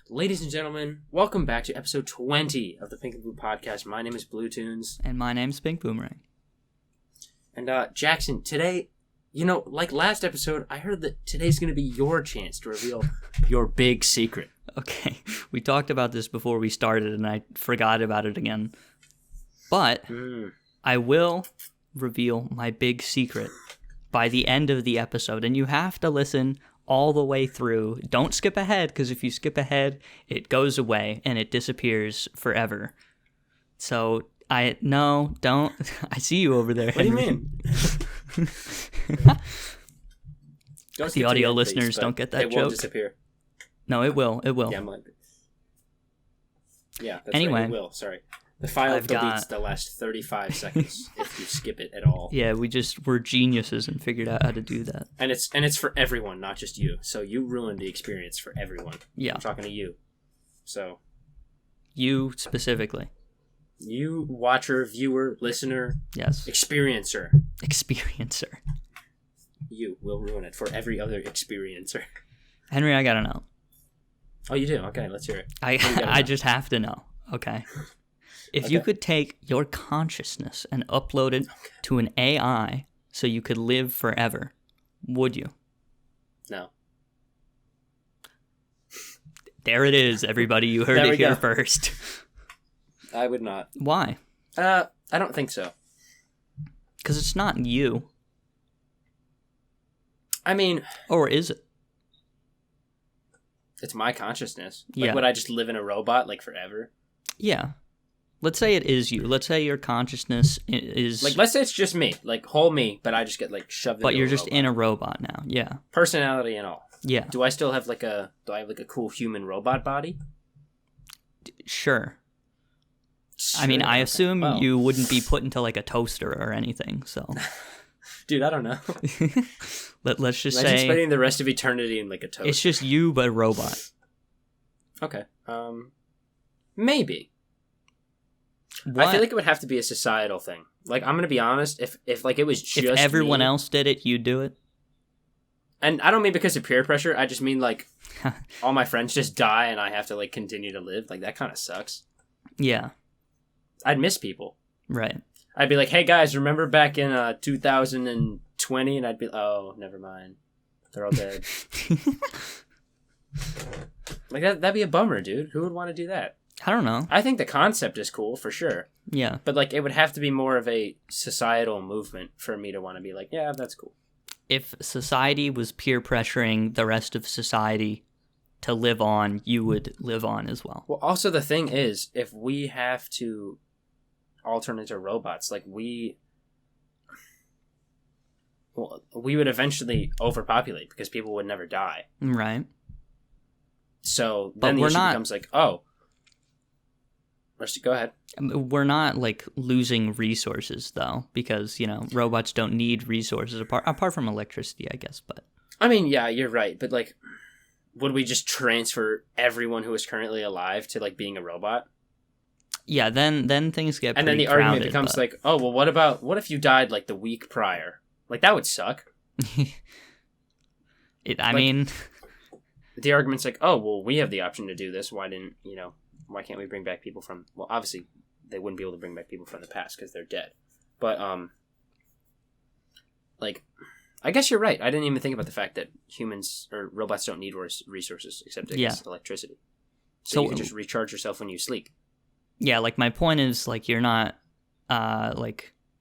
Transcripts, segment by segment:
Ladies and gentlemen, welcome back to episode 20 of the Pink and Blue Podcast. My name is Bluetoonz. And my name's Pink Boomerang. And Jackson, today, like last episode, I heard that today's going to be your chance to reveal your big secret. Okay, we talked about this before we started and I forgot about it again. But I will reveal my big secret by the end of the episode. And you have to listen all the way through. Don't skip ahead, because if you skip ahead, it goes away and it disappears forever. So, don't. I see you over there, Henry. What do you mean? The audio listeners don't get that joke. It will disappear. No, it will. It will. Yeah, that's anyway, right. It will. Sorry. The file deletes the last 35 seconds if you skip it at all. Yeah, we're geniuses and figured out how to do that. And it's for everyone, not just you. So you ruined the experience for everyone. Yeah. I'm talking to you. So. You specifically. You, watcher, viewer, listener. Yes. Experiencer. You will ruin it for every other experiencer. Henry, I gotta know. Oh, you do? Okay, let's hear it. I just have to know. Okay. If you could take your consciousness and upload it to an AI so you could live forever, would you? No. There it is, everybody. You heard it here first. I would not. Why? I don't think so. Because it's not you. I mean... Or is it? It's my consciousness. Yeah. Would I just live in a robot, forever? Yeah. Let's say it is you. Let's say your consciousness is... let's say it's just me. whole me, but I just get, shoved into But you're just robot. in a robot now. Yeah. Personality and all. Yeah. Do I still have, do I have, a cool human robot body? Sure. I mean, I assume you wouldn't be put into, a toaster or anything, so... Dude, I don't know. Let's just Imagine say... spending the rest of eternity in, a toaster. It's just you, but a robot. Okay. Maybe. What? I feel like it would have to be a societal thing. I'm going to be honest, if it was just if everyone me, else did it, you'd do it? And I don't mean because of peer pressure, I just mean, all my friends just die and I have to, continue to live. That kind of sucks. Yeah. I'd miss people. Right. I'd be like, hey, guys, remember back in 2020? And I'd be, oh, never mind. They're all dead. That'd be a bummer, dude. Who would want to do that? I don't know. I think the concept is cool, for sure. Yeah. But, it would have to be more of a societal movement for me to want to be yeah, that's cool. If society was peer pressuring the rest of society to live on, you would live on as well. Well, also the thing is, if we have to all turn into robots, we would eventually overpopulate because people would never die. Right. So then the issue becomes go ahead. We're not losing resources though, because robots don't need resources apart from electricity, I guess. But I mean, yeah, you're right. But would we just transfer everyone who is currently alive to being a robot? Yeah, then things get and pretty then the crowded, argument becomes oh well, what if you died the week prior? That would suck. I mean, the argument's oh well, we have the option to do this. Why can't we bring back people from... Well, obviously, they wouldn't be able to bring back people from the past because they're dead. But, I guess you're right. I didn't even think about the fact that humans or robots don't need resources except, I guess, electricity. So you can just recharge yourself when you sleep. Yeah, my point is, you're not,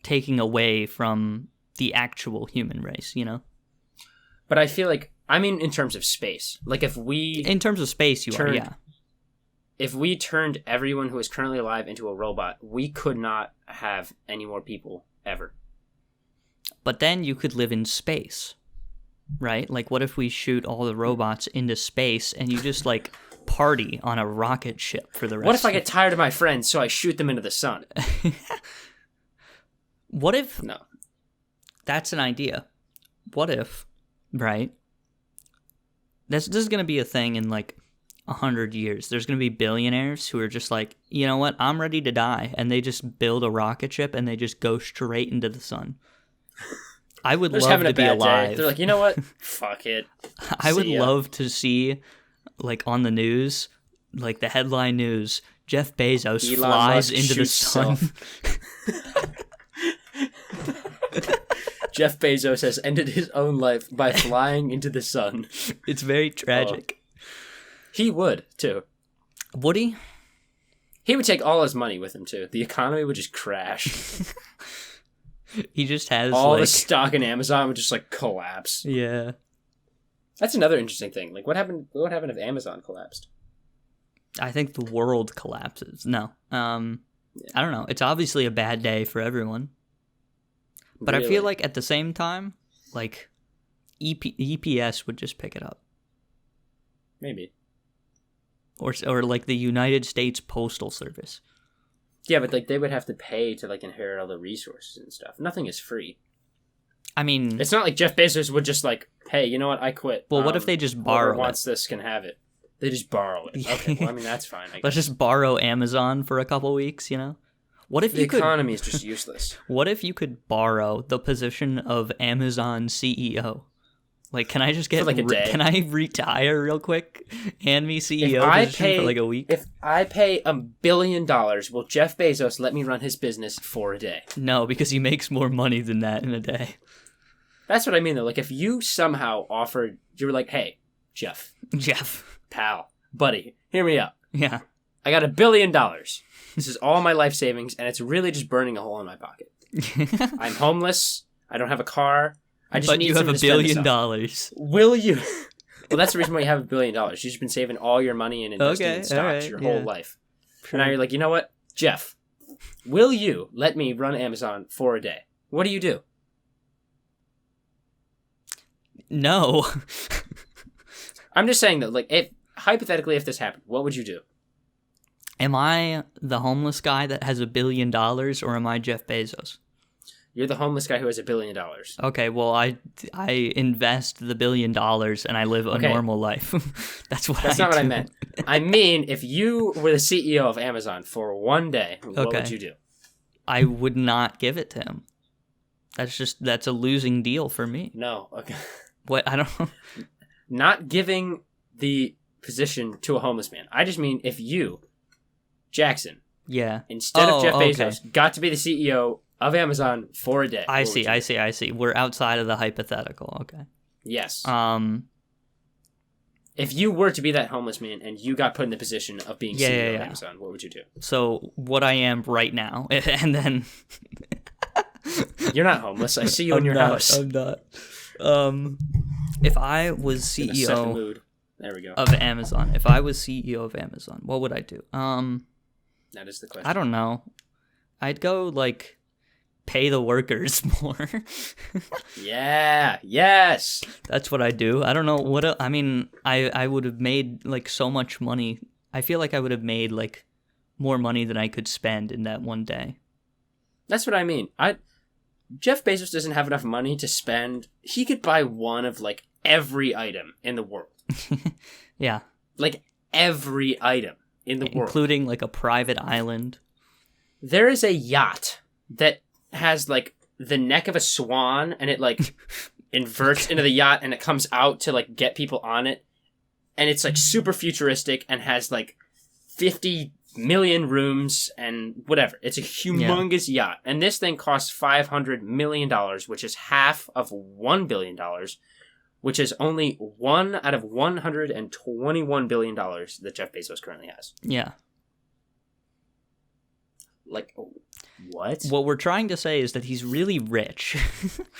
taking away from the actual human race, But I feel in terms of space. If we... In terms of space, you are, yeah. If we turned everyone who is currently alive into a robot, we could not have any more people ever. But then you could live in space, right? What if we shoot all the robots into space and you just, party on a rocket ship for the rest? What if I get tired of my friends, so I shoot them into the sun? What if... No. That's an idea. What if, right? This is going to be a thing in, 100 years. There's going to be billionaires who are just you know what? I'm ready to die. And they just build a rocket ship and they just go straight into the sun. I would love to be alive. Day. They're you know what? Fuck it. I would love to see, on the news, like the headline news, Jeff Bezos Elon flies Musk into the shoots sun. Jeff Bezos has ended his own life by flying into the sun. It's very tragic. He would, too. Would he? He would take all his money with him, too. The economy would just crash. He just has all the stock in Amazon would just, like, collapse. Yeah. That's another interesting thing. Like, what happened if Amazon collapsed? I think the world collapses. No. I don't know. It's obviously a bad day for everyone. But really? I feel like at the same time, like, EPS would just pick it up. Maybe. Or like the United States Postal Service. Yeah, but like they would have to pay to like inherit all the resources and stuff. Nothing is free. I mean, it's not like Jeff Bezos would just like, hey, you know what? I quit. Well, what if they just borrow whoever wants this can have it. They just borrow it. Okay, well, I mean that's fine. Let's just borrow Amazon for a couple weeks, you know? What if the economy is just useless? What if you could borrow the position of Amazon CEO? Like, can I just get for like a day? Can I retire real quick? Hand me CEO position for like a week? If I pay $1 billion, will Jeff Bezos let me run his business for a day? No, because he makes more money than that in a day. That's what I mean, though. Like, if you somehow offered, you were like, hey, Jeff, pal, buddy, hear me out. Yeah, I got $1 billion. This is all my life savings, and it's really just burning a hole in my pocket. I'm homeless. I don't have a car. I just need you have $1 billion. Will you? Well, that's the reason why you have $1 billion. You've just been saving all your money and investing in stocks your whole life. Sure. And now you're like, you know what, Jeff? Will you let me run Amazon for a day? What do you do? No. I'm just saying that, like, if hypothetically, if this happened, what would you do? Am I the homeless guy that has $1 billion, or am I Jeff Bezos? You're the homeless guy who has $1 billion. Okay, well, I invest the $1 billion and I live a normal life. That's not what I meant. I mean, if you were the CEO of Amazon for one day, what would you do? I would not give it to him. That's a losing deal for me. No, okay. What? I don't know. Not giving the position to a homeless man. I just mean if you, Jackson, instead of Jeff Bezos, got to be the CEO of Amazon for a day. I see. We're outside of the hypothetical. Okay. Yes. If you were to be that homeless man and you got put in the position of being CEO of Amazon, what would you do? So what I am right now, and then you're not homeless. I see you in your house. I'm not. If I was CEO there we go. of Amazon, what would I do? That is the question. I don't know. I'd go like pay the workers more. Yeah. Yes. That's what I do. I don't know what I mean. I would have made like so much money. I feel like I would have made like more money than I could spend in that one day. That's what I mean. Jeff Bezos doesn't have enough money to spend. He could buy one of like every item in the world. Yeah. Like every item in the world, including like a private island. There is a yacht that has like the neck of a swan and it like inverts into the yacht and it comes out to like get people on it. And it's like super futuristic and has like 50 million rooms and whatever. It's a humongous yacht. And this thing costs $500 million, which is half of $1 billion, which is only one out of $121 billion that Jeff Bezos currently has. Yeah. Like, what? What we're trying to say is that he's really rich.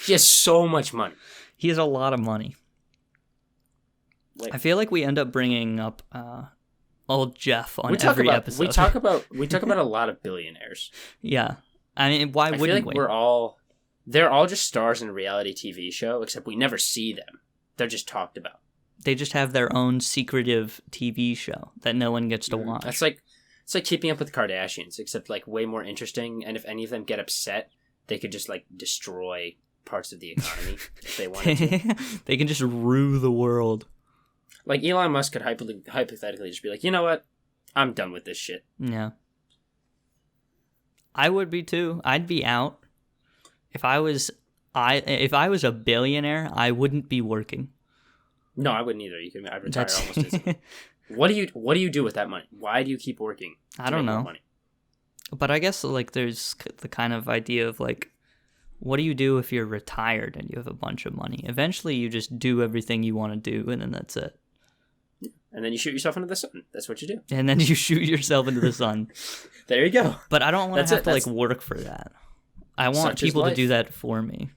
He has so much money. He has a lot of money. I feel like we end up bringing up old Jeff on every episode. We talk about a lot of billionaires. Yeah. I mean, why wouldn't we? They're all just stars in a reality TV show, except we never see them. They're just talked about. They just have their own secretive TV show that no one gets to watch. It's like Keeping Up with the Kardashians, except like way more interesting. And if any of them get upset, they could just like destroy parts of the economy if they wanted to. They can just rue the world. Like Elon Musk could hypothetically just be like, you know what? I'm done with this shit. Yeah. I would be too. I'd be out. If I was a billionaire, I wouldn't be working. No, I wouldn't either. I'd retire almost instantly. What do you do with that money? Why do you keep working? I don't know. Money? But I guess like there's the kind of idea of like, what do you do if you're retired and you have a bunch of money? Eventually, you just do everything you want to do, and then that's it. And then you shoot yourself into the sun. That's what you do. And then you shoot yourself into the sun. There you go. But I don't want to have to like work for that. I want people to do that for me.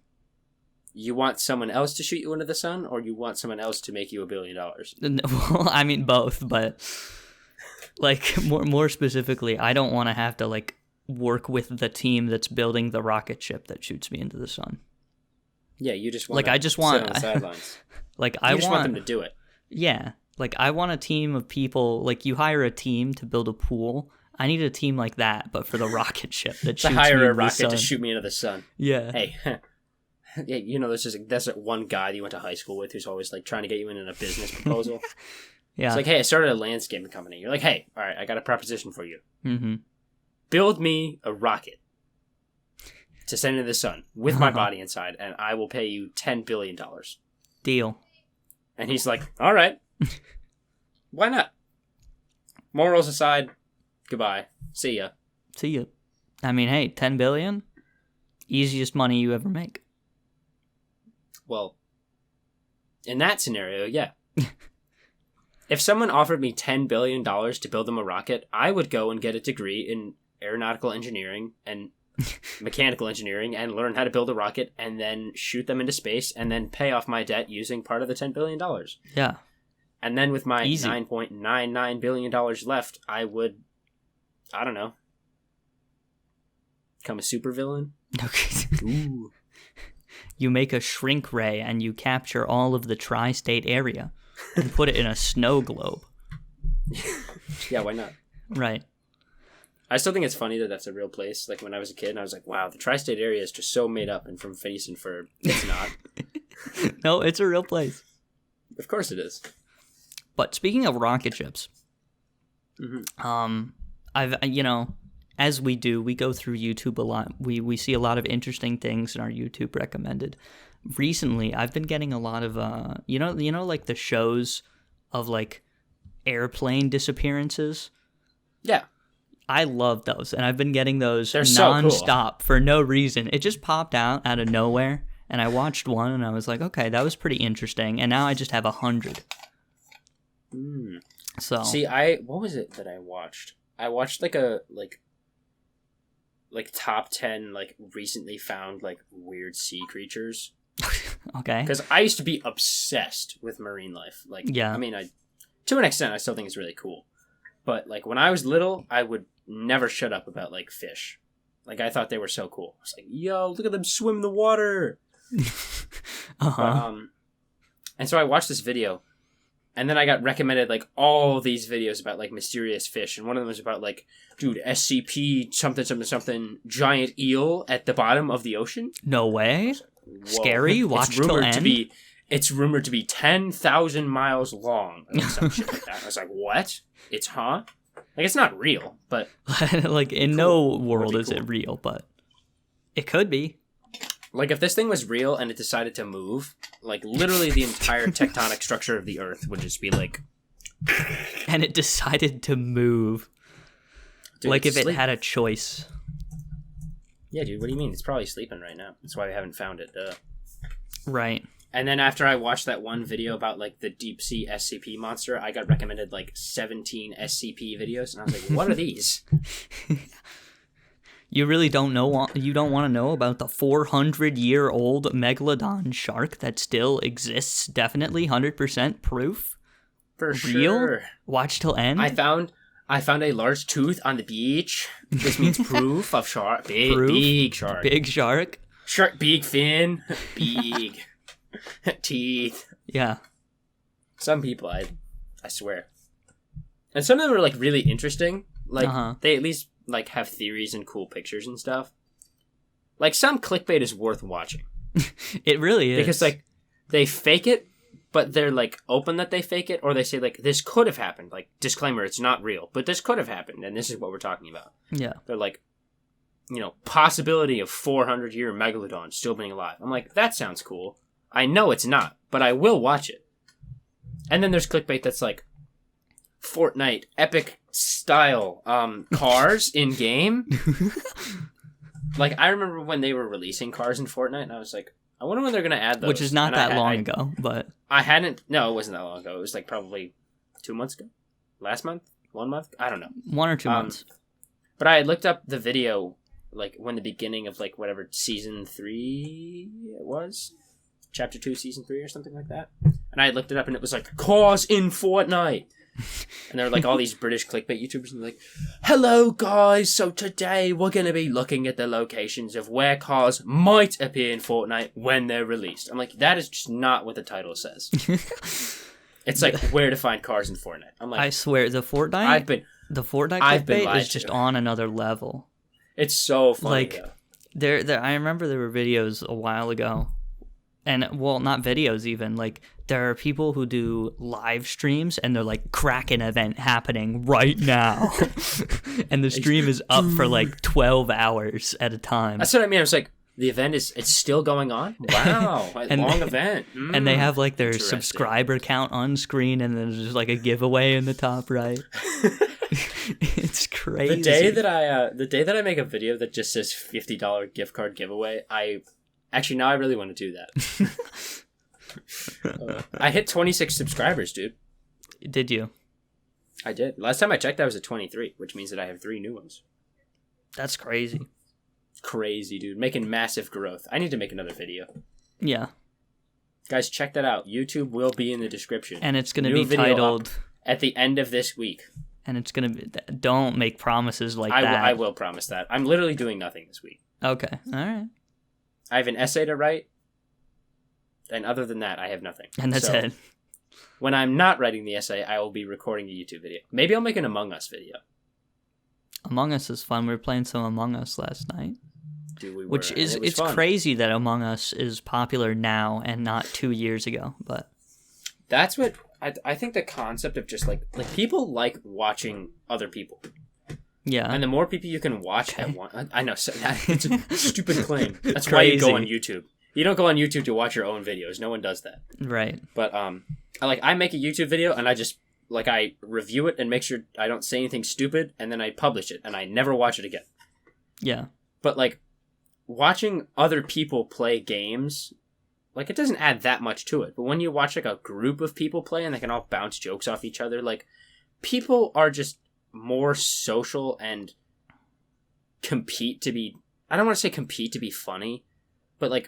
You want someone else to shoot you into the sun, or you want someone else to make you $1 billion? Well, I mean both, but like more specifically, I don't want to have to like work with the team that's building the rocket ship that shoots me into the sun. Yeah, you just want like I just want sit on the sidelines. Like I just want them to do it. Yeah, like I want a team of people. Like you hire a team to build a pool. I need a team like that, but for the rocket ship that shoots me into the sun. To hire a rocket to shoot me into the sun. Yeah. Hey. Yeah, you know, there's that one guy that you went to high school with who's always like trying to get you in a business proposal. Yeah. It's like, hey, I started a landscaping company. You're like, hey, all right, I got a proposition for you. Mm-hmm. Build me a rocket to send into the sun with my body inside, and I will pay you $10 billion. Deal. And he's like, all right. Why not? Morals aside, goodbye. See ya. See ya. I mean, hey, $10 billion? Easiest money you ever make. Well, in that scenario, yeah. If someone offered me $10 billion to build them a rocket, I would go and get a degree in aeronautical engineering and mechanical engineering and learn how to build a rocket and then shoot them into space and then pay off my debt using part of the $10 billion. Yeah. And then with my Easy. $9.99 billion left, I would, I don't know, become a supervillain. Okay. Ooh. You make a shrink ray and you capture all of the tri-state area and put it in a snow globe. Yeah, why not? Right. I still think it's funny that that's a real place. Like when I was a kid, and I was like, wow, the tri-state area is just so made up and from Phineas and Ferb. It's not. No, it's a real place. Of course it is. But speaking of rocket ships, I've, you know, as we do, we go through YouTube a lot. We see a lot of interesting things in our YouTube recommended. Recently, I've been getting a lot of, you know, like the shows of like airplane disappearances. Yeah. I love those, and I've been getting those They're nonstop for no reason. It just popped out of nowhere, and I watched one, and I was like, okay, that was pretty interesting, and now I just have 100. So see, what was it that I watched? I watched like top 10 like recently found like weird sea creatures. Okay. Because I used to be obsessed with marine life. Like, yeah. I mean, to an extent, I still think it's really cool. But like when I was little, I would never shut up about like fish. Like I thought they were so cool. I was like, yo, look at them swim in the water. But, and so I watched this video, and then I got recommended like all these videos about like mysterious fish, and one of them was about like, dude, SCP something giant eel at the bottom of the ocean. No way. Like, scary. Watch till end. It's rumored to be 10,000 miles long. Or some shit like that. I was like, what? It's Like it's not real, but like in cool. No world is it real, but it could be. Like if this thing was real and it decided to move, like literally the entire tectonic structure of the Earth would just be like. And it decided to move. Dude, like if it had a choice. Yeah, dude. What do you mean? It's probably sleeping right now. That's why we haven't found it. Right. And then after I watched that one video about like the deep sea SCP monster, I got recommended like 17 SCP videos, and I was like, "What are these?" You really don't know. You don't want to know about the 400-year-old megalodon shark that still exists. Definitely 100% proof. For real? Sure. Watch till end. I found a large tooth on the beach. This means proof of shark. Big shark. Big shark. Shark, big fin, big. Teeth. Yeah. Some people, I swear. And some of them are like really interesting. Like they at least like have theories and cool pictures and stuff. Like some clickbait is worth watching. It really is. Because like they fake it, but they're like open that they fake it, or they say like this could have happened. Like disclaimer, it's not real, but this could have happened, and this is what we're talking about. Yeah. They're like, you know, possibility of 400-year megalodon still being alive. I'm like, that sounds cool. I know it's not, but I will watch it. And then there's clickbait that's like, Fortnite epic style cars in game. Like, I remember when they were releasing cars in Fortnite, and I was like, I wonder when they're gonna add those. Which is not that long ago, but I hadn't. No, it wasn't that long ago. It was like probably 2 months ago, last month, 1 month. I don't know, 1 or 2 months. But I had looked up the video like when the beginning of like whatever season 3 it was, chapter 2, season 3 or something like that. And I had looked it up, and it was like cars in Fortnite. And there were like all these British clickbait YouTubers, and they're like, "Hello guys, so today we're going to be looking at the locations of where cars might appear in Fortnite when they're released." I'm like, that is just not what the title says. It's like where to find cars in Fortnite. I'm like, I swear, the Fortnite clickbait is just on another level. It's so funny. Like, there, I remember there were videos a while ago, and well, not videos even. Like, there are people who do live streams, and they're like, Kraken event happening right now, and the stream is up for like 12 hours at a time. That's what I mean. I was like, the event it's still going on. Wow, long event. And they have like their subscriber count on screen, and then there's like a giveaway in the top right. It's crazy. The day that I make a video that just says $50 gift card giveaway, actually now I really want to do that. I hit 26 subscribers, dude. Did you? I did. Last time I checked, I was at 23, which means that I have 3 new ones. That's crazy. Crazy, dude. Making massive growth. I need to make another video. Yeah. Guys, check that out. YouTube will be in the description. And it's going to be titled... at the end of this week. And it's going to be... Don't make promises like that. I will promise that. I'm literally doing nothing this week. Okay. All right. I have an essay to write. And other than that, I have nothing. And that's it. When I'm not writing the essay, I will be recording a YouTube video. Maybe I'll make an Among Us video. Among Us is fun. We were playing some Among Us last night. Dude, we were. Which is, it's fun. crazy that Among Us is popular now and not 2 years ago. But that's what I think the concept of just like people like watching other people. Yeah. And the more people you can watch at once, I know it's a stupid claim. That's why you go on YouTube. You don't go on YouTube to watch your own videos. No one does that. Right. But I make a YouTube video and I just I review it and make sure I don't say anything stupid, and then I publish it and I never watch it again. Yeah. But watching other people play games, it doesn't add that much to it. But when you watch a group of people play and they can all bounce jokes off each other, people are just more social and compete to be, I don't want to say compete to be funny, but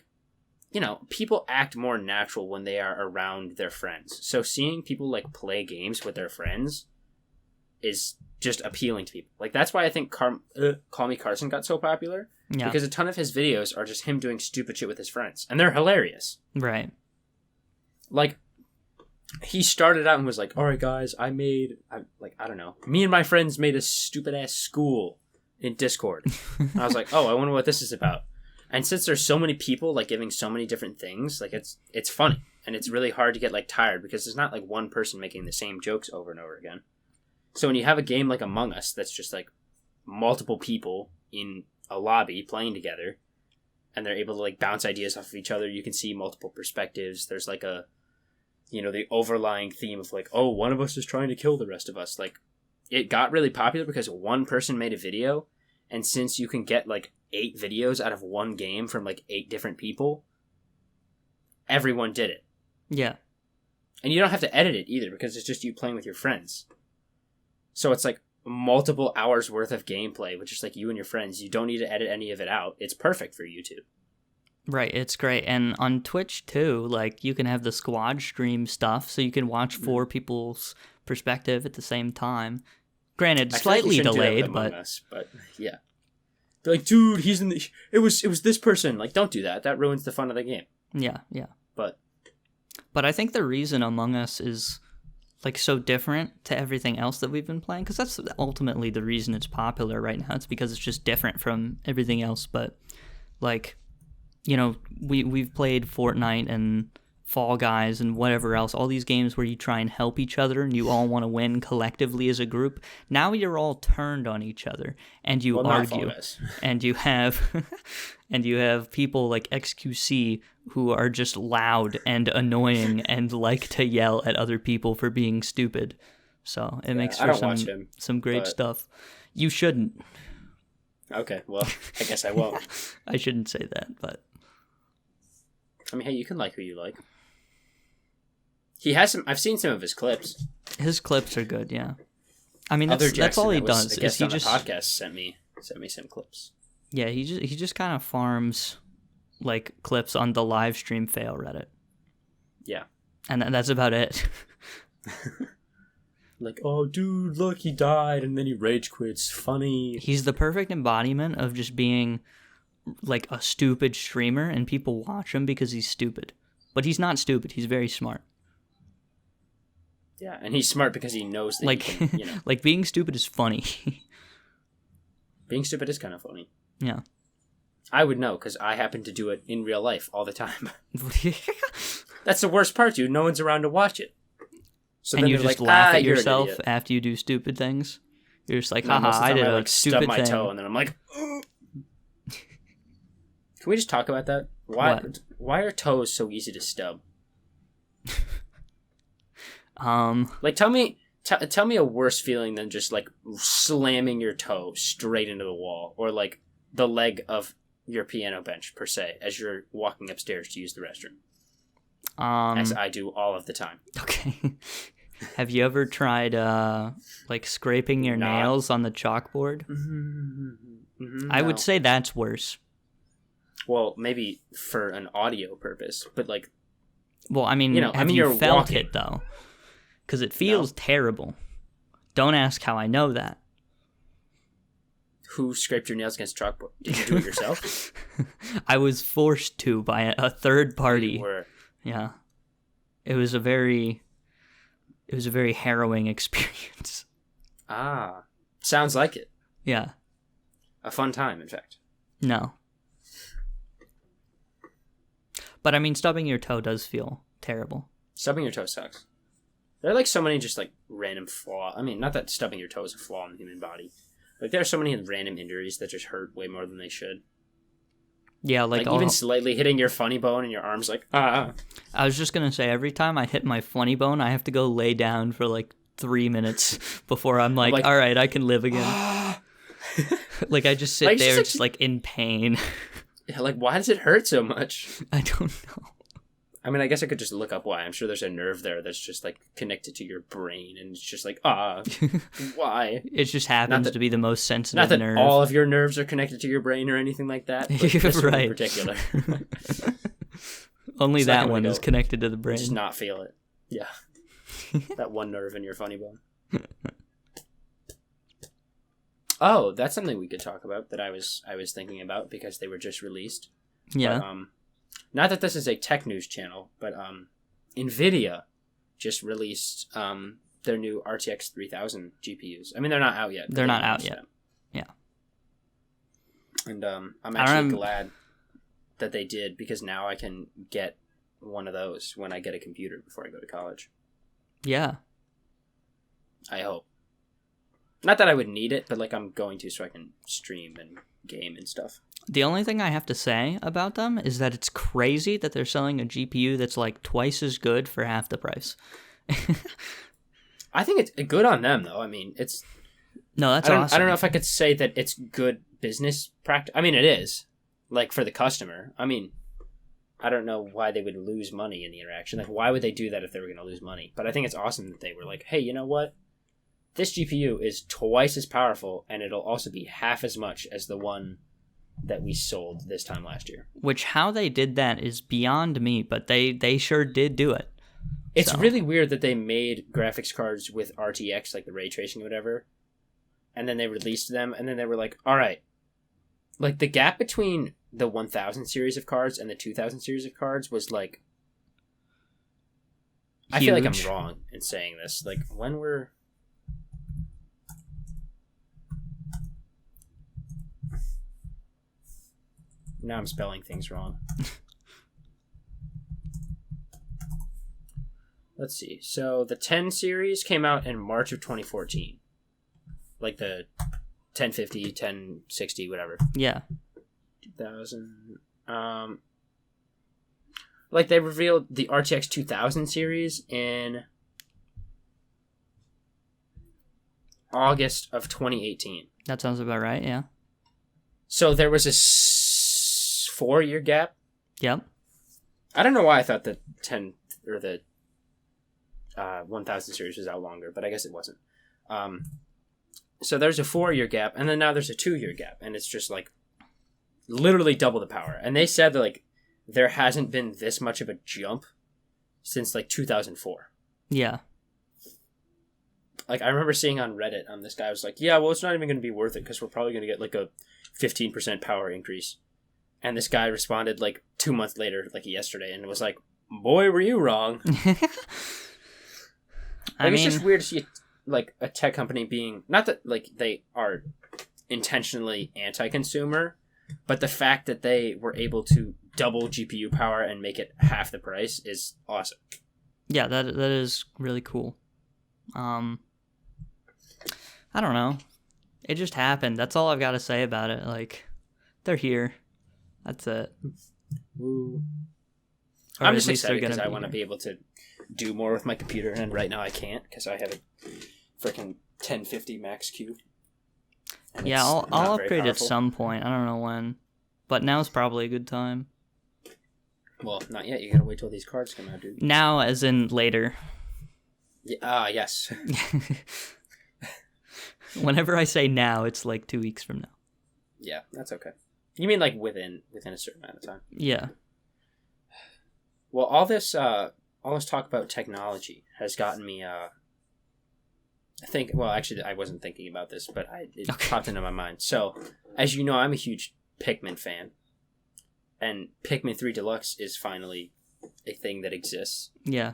people act more natural when they are around their friends. So seeing people play games with their friends is just appealing to people. That's why I think Call Me Carson got so popular. Yeah. Because a ton of his videos are just him doing stupid shit with his friends. And they're hilarious. Right. He started out and was like, all right, guys, I don't know. Me and my friends made a stupid-ass school in Discord. And I was like, oh, I wonder what this is about. And since there's so many people, giving so many different things, it's funny. And it's really hard to get, tired because there's not, one person making the same jokes over and over again. So when you have a game like Among Us that's just, multiple people in a lobby playing together, and they're able to, bounce ideas off of each other, you can see multiple perspectives. There's, the overlying theme of, oh, one of us is trying to kill the rest of us. It got really popular because one person made a video, and since you can get, 8 videos out of one game from 8 different people, everyone did it. Yeah. And you don't have to edit it either because it's just you playing with your friends. So it's multiple hours worth of gameplay with just you and your friends. You don't need to edit any of it out. It's perfect for YouTube. Right, it's great. And on Twitch too, you can have the squad stream stuff so you can watch 4 people's perspective at the same time. Granted, slightly delayed, but yeah. They're dude, he's in the... It was this person. Don't do that. That ruins the fun of the game. Yeah, yeah. But I think the reason Among Us is, so different to everything else that we've been playing, because that's ultimately the reason it's popular right now. It's because it's just different from everything else. But, we've played Fortnite and Fall Guys and whatever else, all these games where you try and help each other and you all want to win collectively as a group. Now you're all turned on each other and you argue, and you have people like XQC who are just loud and annoying and like to yell at other people for being stupid. So it makes I for don't watch him, some great but- stuff. You shouldn't. Okay, well, I guess I won't. I shouldn't say that, but I mean, hey, you can like who you like. He has some. I've seen some of his clips. his clips are good. Yeah, I mean Other that's all he Jackson that was does. a guest Is he on the just podcast sent me some clips. yeah he just kind of farms like clips on the live stream fail Reddit. Yeah. And that's about it. Like, oh, dude, look, he died, and then he rage quits. Funny. He's the perfect embodiment of just being like a stupid streamer, and people watch him because he's stupid. But he's not stupid. He's very smart. Yeah, and he's smart because he knows that Like, he can, like being stupid is funny. being stupid is kind of funny. Yeah. I would know, because I happen to do it in real life all the time. That's the worst part, dude. No one's around to watch it. So and then you they're just like, laugh at you're an yourself idiot. after you do stupid things. You're just like, And then most haha, of the I time did a stub stupid my thing. toe, and then I'm like, can we just talk about that? Why are toes so easy to stub? Like, tell me a worse feeling than just like slamming your toe straight into the wall, or like the leg of your piano bench per se as you're walking upstairs to use the restroom. As I do all of the time. Okay. Have you ever tried like scraping your nails on the chalkboard? I would say that's worse. Well, maybe for an audio purpose, but like, well, I mean, have you you're felt walking. it though? Because it feels terrible. Don't ask how I know that. Who scraped your nails against a chalkboard? Did you do it yourself? I was forced to by a third party. You were. Yeah. It was a very harrowing experience. Ah, sounds like it. Yeah. A fun time, in fact. No. But I mean, stubbing your toe does feel terrible. Stubbing your toe sucks. There are like so many just like random flaw. I mean, not that stubbing your toe is a flaw in the human body. Like there are so many random injuries that just hurt way more than they should. Yeah, like even slightly hitting your funny bone and your arm's like, ah. I was just going to say, every time I hit my funny bone, I have to go lay down for like 3 minutes before I'm like, all right, I can live again. Like I just sit there just like in pain. Yeah, like why does it hurt so much? I don't know. I mean, I guess I could just look up why. I'm sure there's a nerve there that's just like connected to your brain, and it's just like, why? It just happens to be the most sensitive not that nerve. all of your nerves are connected to your brain or anything like that. But this one in particular. Only that one is connected to the brain. Just not feel it. Yeah. That one nerve in your funny bone. Oh, that's something we could talk about that I was thinking about because they were just released. Yeah. But, not that this is a tech news channel, but NVIDIA just released their new RTX 3000 GPUs. I mean, they're not out yet. They're not out yet. Them. Yeah. And I'm actually glad that they did, because now I can get one of those when I get a computer before I go to college. Yeah. I hope. Not that I would need it, but like I'm going to so I can stream and game and stuff. The only thing I have to say about them is that it's crazy that they're selling a GPU that's like twice as good for half the price. I think it's good on them, though. I mean, it's... No, that's awesome. I don't know if I could say that it's good business practice. I mean, it is. Like, for the customer. I mean, I don't know why they would lose money in the interaction. Like, why would they do that if they were going to lose money? But I think it's awesome that they were like, hey, you know what? This GPU is twice as powerful, and it'll also be half as much as the one that we sold this time last year. Which, how they did that is beyond me, but they sure did do it. It's really weird that they made graphics cards with RTX, like the ray tracing or whatever, and then they released them, and then they were like, all right, like the gap between the 1000 series of cards and the 2000 series of cards was like, huge. I feel like I'm wrong in saying this. Like, when were... Now I'm spelling things wrong. Let's see. So the 10 series came out in March of 2014. Like the 1050, 1060, whatever. Yeah. 2000. Like they revealed the RTX 2000 series in August of 2018. That sounds about right, yeah. So there was a 4-year gap. Yep. I don't know why I thought the 10 or the 1000 series was out longer, but I guess it wasn't. So there's a 4-year gap, and then now there's a 2-year gap, and it's just like literally double the power. And they said that like there hasn't been this much of a jump since like 2004. Yeah. Like I remember seeing on Reddit, this guy was like, "Yeah, well, it's not even going to be worth it because we're probably going to get like a 15% power increase." And this guy responded like 2 months later, like yesterday, and was like, "Boy, were you wrong." It's just weird to see like a tech company being, not that like they are intentionally anti-consumer, but the fact that they were able to double GPU power and make it half the price is awesome. Yeah, that is really cool. I don't know. It just happened. That's all I've got to say about it. Like, they're here. That's it. Woo. Or I'm at just least excited they're because gonna I want to be able to do more with my computer, and right now I can't because I have a freaking 1050 Max Q. Yeah, I'll upgrade at some point. I don't know when, but now's probably a good time. Well, not yet. You gotta wait till these cards come out, dude. Now, as in later. Yeah, yes. Whenever I say now, it's like 2 weeks from now. Yeah, that's okay. You mean like within a certain amount of time? Yeah. Well, all this talk about technology has gotten me. I think. Well, actually, I wasn't thinking about this, but it popped into my mind. So, as you know, I'm a huge Pikmin fan, and Pikmin 3 Deluxe is finally a thing that exists. Yeah.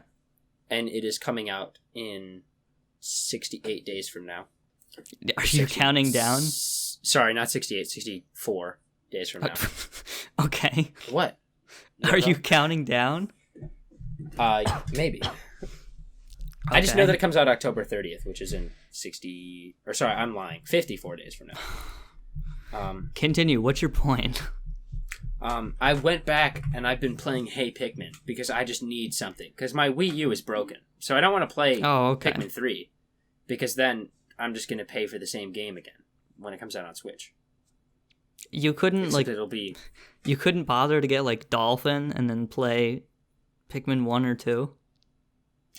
And it is coming out in 68 days from now. Are you counting down? Sorry, not 68, 64 days from now. Okay. What? Are you counting down? Maybe. Okay. I just know that it comes out October 30th, which is in 54 days from now. Continue. What's your point? I went back and I've been playing Hey Pikmin because I just need something. Because my Wii U is broken. So I don't want to play Pikmin 3 because then I'm just going to pay for the same game again when it comes out on Switch. You couldn't You couldn't bother to get like Dolphin and then play Pikmin 1 or 2?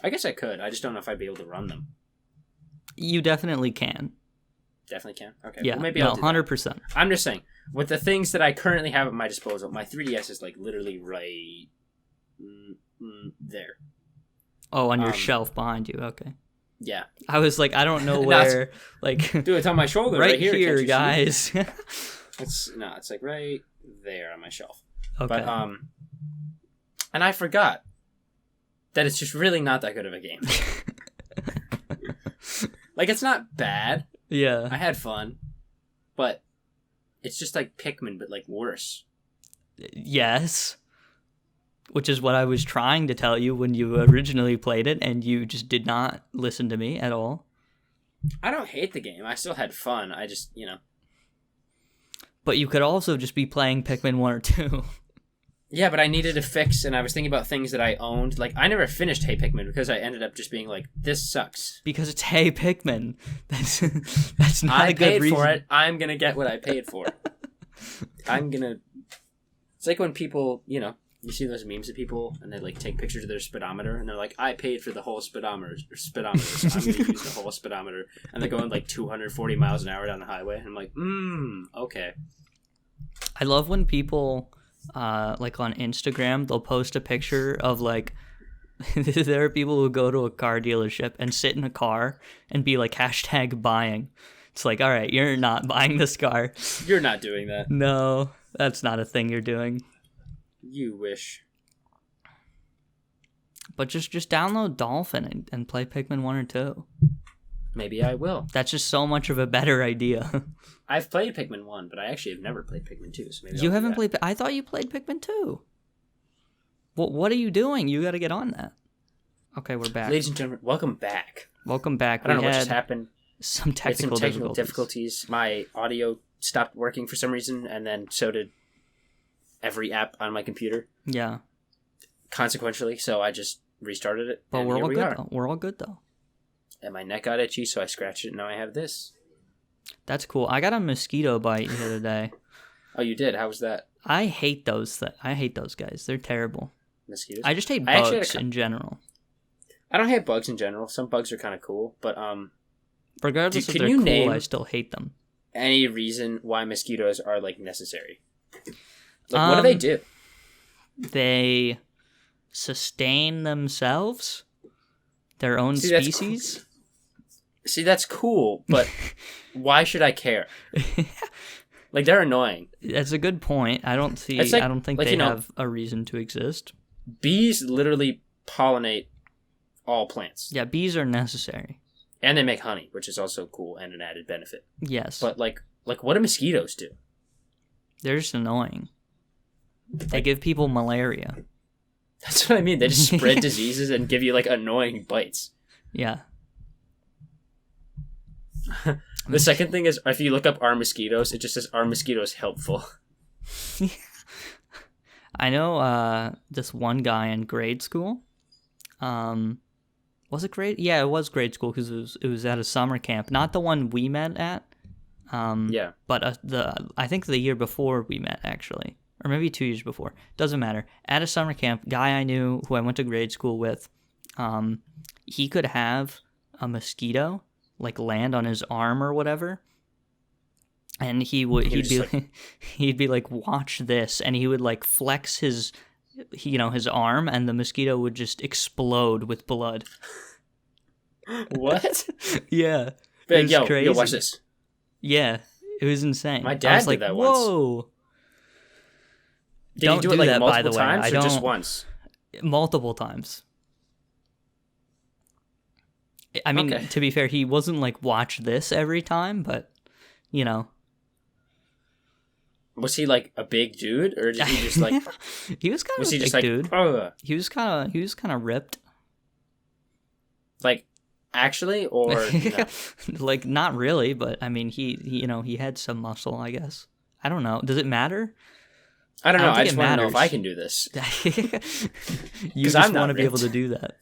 I guess I could. I just don't know if I'd be able to run them. You definitely can. Definitely can? Okay. Yeah, well, maybe I'll do 100%. That. I'm just saying, with the things that I currently have at my disposal, my 3DS is like literally right there. Oh, on your shelf behind you. Okay. Yeah. I was like, I don't know where. Like, dude, it's on my shoulder right here. Here, guys. It's like right there on my shelf. Okay. But and I forgot that it's just really not that good of a game. Like, it's not bad. Yeah. I had fun, but it's just like Pikmin, but like worse. Yes. Which is what I was trying to tell you when you originally played it, and you just did not listen to me at all. I don't hate the game. I still had fun. I just, But you could also just be playing Pikmin 1 or 2. Yeah, but I needed a fix, and I was thinking about things that I owned. Like, I never finished Hey Pikmin because I ended up just being like, this sucks. Because it's Hey Pikmin. That's not a good reason. I paid for it. I'm going to get what I paid for. It's like when people, you see those memes of people, and they, like, take pictures of their speedometer, and they're like, I paid for the whole speedometer, so I'm going to use the whole speedometer. And they're going, like, 240 miles an hour down the highway. And I'm like, okay. I love when people... like on Instagram, they'll post a picture of like there are people who go to a car dealership and sit in a car and be like #buying. It's like, all right, you're not buying this car. You're not doing that. No, that's not a thing you're doing. You wish. But just download Dolphin and play Pikmin 1 or 2. Maybe I will. That's just so much of a better idea. I've played Pikmin 1, but I actually have never played Pikmin 2. So maybe you haven't played... I thought you played Pikmin 2. What are you doing? You got to get on that. Okay, we're back. Ladies and gentlemen, welcome back. Welcome back. I don't know what just happened. Some technical difficulties. My audio stopped working for some reason, and then so did every app on my computer. Yeah. Consequentially, so I just restarted it. But we're all good, though. We're all good, though. and my neck got itchy, so I scratched it, and now I have this. That's cool. I got a mosquito bite the other day. Oh, you did? How was that? I hate those. I hate those guys. They're terrible. Mosquitoes? I just hate bugs in general. I don't hate bugs in general. Some bugs are kind of cool, but regardless if they're cool, I still hate them. Any reason why mosquitoes are like necessary? Like, what do they do? They sustain themselves, their own species. That's cool, but why should I care? Like, they're annoying. That's a good point. I don't think they have a reason to exist. Bees literally pollinate all plants. Yeah, bees are necessary. And they make honey, which is also cool and an added benefit. Yes. But like what do mosquitoes do? They're just annoying. They give people malaria. That's what I mean. They just spread diseases and give you like annoying bites. Yeah. The second thing is, if you look up "are mosquitoes," it just says "are mosquitoes helpful?" I know this one guy in grade school. Was it grade? Yeah, it was grade school because it was at a summer camp, not the one we met at. Yeah. But I think the year before we met, actually, or maybe 2 years before. Doesn't matter. At a summer camp, guy I knew who I went to grade school with, he could have a mosquito like land on his arm or whatever, and he'd be like, watch this, and he would like flex his arm, and the mosquito would just explode with blood. What? Yeah. It was crazy. Yo, watch this. Yeah, it was insane. My dad did that once. Whoa. Did you do it like multiple times or just once? Multiple times. I mean, To be fair, he wasn't like, watch this every time, but, you know. Was he like a big dude, or did he just like? He was kind of a big dude. He was kind of ripped. Like, actually, or no? Like, not really, but I mean, he had some muscle, I guess. I don't know. Does it matter? I don't know. I just want to know if I can do this. You just want to be able to do that.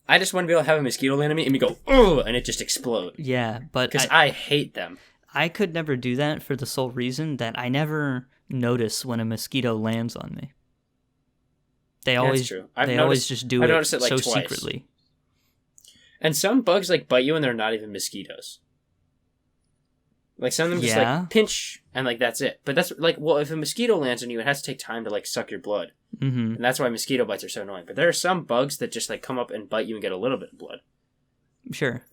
I just want to be able to have a mosquito land on me and me go, oh, and it just explode. Yeah, but because I hate them. I could never do that for the sole reason that I never notice when a mosquito lands on me. They always just do it so twice. Secretly. And some bugs like bite you and they're not even mosquitoes. Like some of them just like pinch and like that's it. But that's like, well, if a mosquito lands on you, it has to take time to like suck your blood. Mm-hmm. And that's why mosquito bites are so annoying. But there are some bugs that just like come up and bite you and get a little bit of blood. Sure.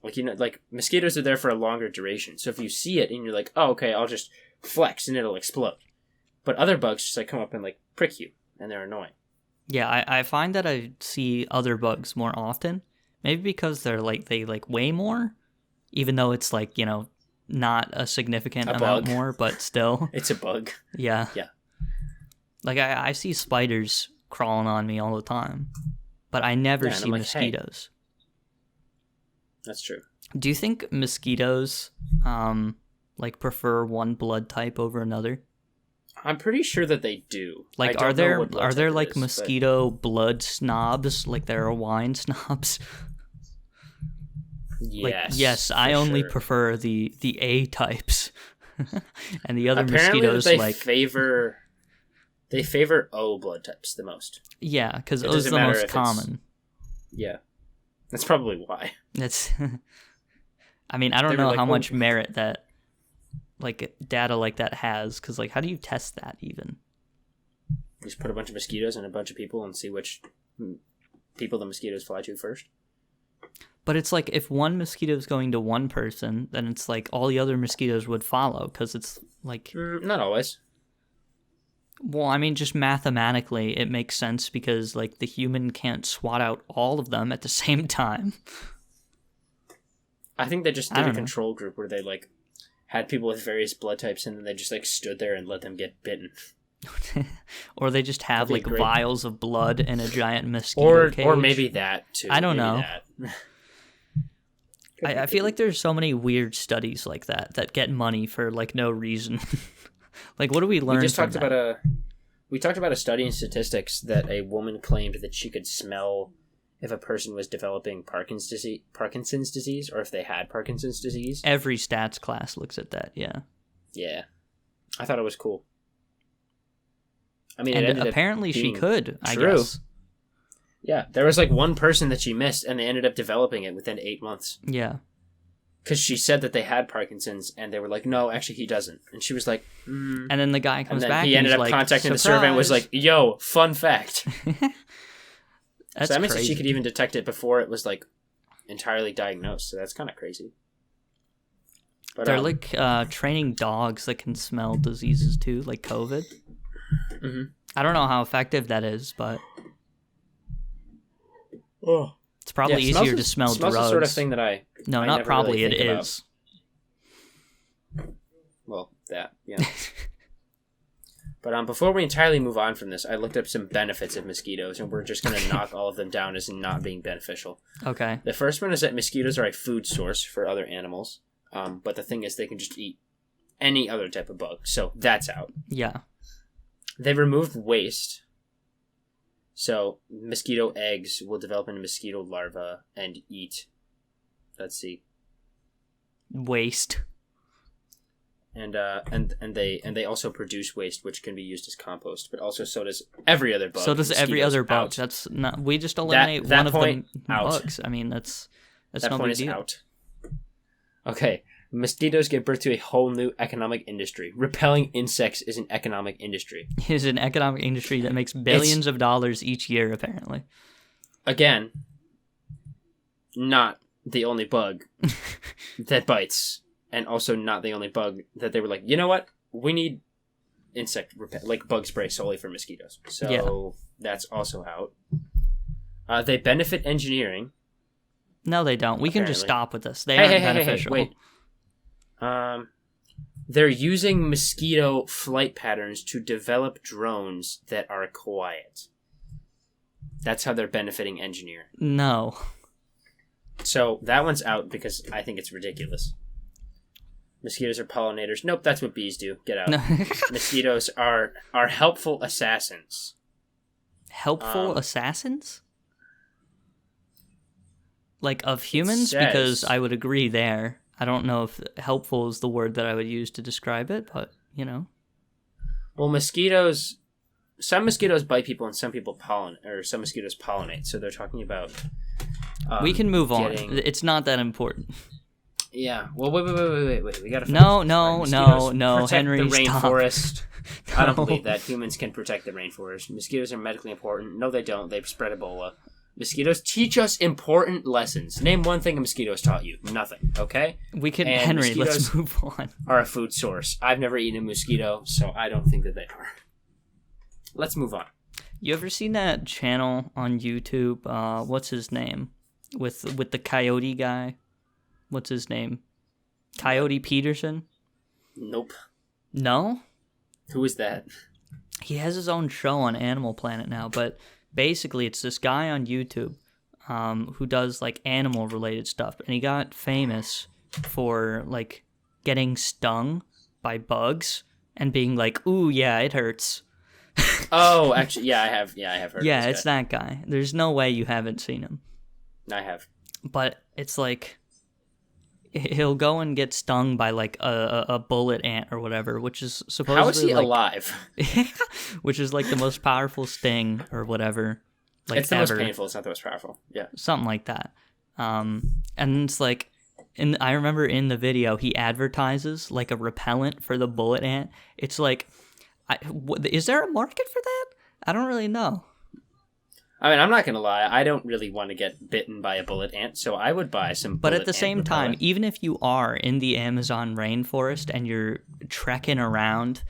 Like, like mosquitoes are there for a longer duration. So if you see it and you're like, oh, okay, I'll just flex and it'll explode. But other bugs just like come up and like prick you and they're annoying. Yeah, I find that I see other bugs more often. Maybe because they weigh more, even though it's like, not a significant amount more, but still. It's a bug. Yeah. Yeah. Like I see spiders crawling on me all the time, but I never see mosquitoes. Hey. That's true. Do you think mosquitoes prefer one blood type over another? I'm pretty sure that they do. Like, are there like mosquito blood snobs? Like there are wine snobs? Yes. Yes, I only prefer the A types, and the other apparently mosquitoes they favor O blood types the most. Yeah, because O is the most common. Yeah, that's probably why. That's. I mean, I don't know how much merit that, like, data like that has, because how do you test that even? You just put a bunch of mosquitoes and a bunch of people and see which people the mosquitoes fly to first. But it's like, if one mosquito is going to one person, then it's like all the other mosquitoes would follow, because it's like... not always. Well, I mean, just mathematically, it makes sense, because like the human can't swat out all of them at the same time. I think they just did a control group where they like had people with various blood types, and then they just like stood there and let them get bitten. Or they just have like vials of blood in a giant mosquito cage. Or maybe that too. I don't know. I feel like there's so many weird studies like that get money for like no reason. Like, what do we learn? We talked about a study in statistics that a woman claimed that she could smell if a person was developing Parkinson's disease, or if they had Parkinson's disease. Every stats class looks at that, yeah. Yeah. I thought it was cool. I mean, and apparently she could, I guess. Yeah, there was like one person that she missed, and they ended up developing it within 8 months. Yeah. Because she said that they had Parkinson's, and they were like, no, actually he doesn't. And she was like, And then the guy comes back, he ended up contacting the survey and was like, yo, fun fact. That's so that means crazy. that she could even detect it before it was like entirely diagnosed. So that's kind of crazy. But, they're like training dogs that can smell diseases too, like COVID. Mm-hmm. I don't know how effective that is, but it's probably easier to smell smells drugs. the sort of thing that No, I not never probably. really It think is. about. Well, that, yeah. But before we entirely move on from this, I looked up some benefits of mosquitoes, and we're just going to knock all of them down as not being beneficial. Okay. The first one is that mosquitoes are a food source for other animals, but the thing is they can just eat any other type of bug, so that's out. Yeah. They remove waste, so mosquito eggs will develop into mosquito larvae and eat, let's see, Waste. And they also produce waste, which can be used as compost. But also, so does every other bug. So does every other bug. Out. That's not. We just eliminate that one of point, the out. bugs. I mean, that's that no point big is deal. out. Okay, mosquitoes give birth to a whole new economic industry. Repelling insects is an economic industry. It is an economic industry that makes billions of dollars each year, apparently. Again, not the only bug that bites. And also not the only bug that they were like, you know what? We need like bug spray solely for mosquitoes. So that's also out. They benefit engineering. No, they don't. We can just Apparently. stop with this. They aren't beneficial. Wait. They're using mosquito flight patterns to develop drones that are quiet. That's how they're benefiting engineering. No. So that one's out because I think it's ridiculous. Mosquitoes are pollinators. Nope, that's what bees do. Get out. No. Mosquitoes are helpful assassins. Helpful assassins? Like of humans? says- Because I would agree there. I don't know if helpful is the word that I would use to describe it, but, you know. Well, some mosquitoes bite people and some mosquitoes pollinate. So they're talking about we can move on. getting- It's not that important. Yeah. Well, wait. We gotta. No, Mosquitoes protect Henry, the stop. rainforest. I don't No. believe that humans can protect the rainforest. Mosquitoes are medically important. No, they don't. They spread Ebola. Mosquitoes teach us important lessons. Name one thing a mosquito has taught you. Nothing. Okay. We can, And Henry, let's mosquitoes move on. Are a food source. I've never eaten a mosquito, so I don't think that they are. Let's move on. You ever seen that channel on YouTube? What's his name? With the coyote guy? What's his name? Coyote Peterson? Nope. No? Who is that? He has his own show on Animal Planet now, but basically it's this guy on YouTube who does like animal related stuff, and he got famous for like getting stung by bugs and being like, "Ooh, yeah, it hurts." Oh, actually, yeah, I have heard. Yeah, of this it's that guy. There's no way you haven't seen him. guy. I have. But it's like he'll go and get stung by like a bullet ant or whatever, which is supposedly How is he like, alive? which is like the most powerful sting or whatever. Like It's the ever. most painful. It's not the most powerful. Yeah. Something like that. And it's like, I remember in the video he advertises like a repellent for the bullet ant. It's like, is there a market for that? I don't really know. I mean, I'm not gonna lie. I don't really want to get bitten by a bullet ant, so I would buy some. But bullet at the ant same time, repellent. even if you are in the Amazon rainforest and you're trekking around,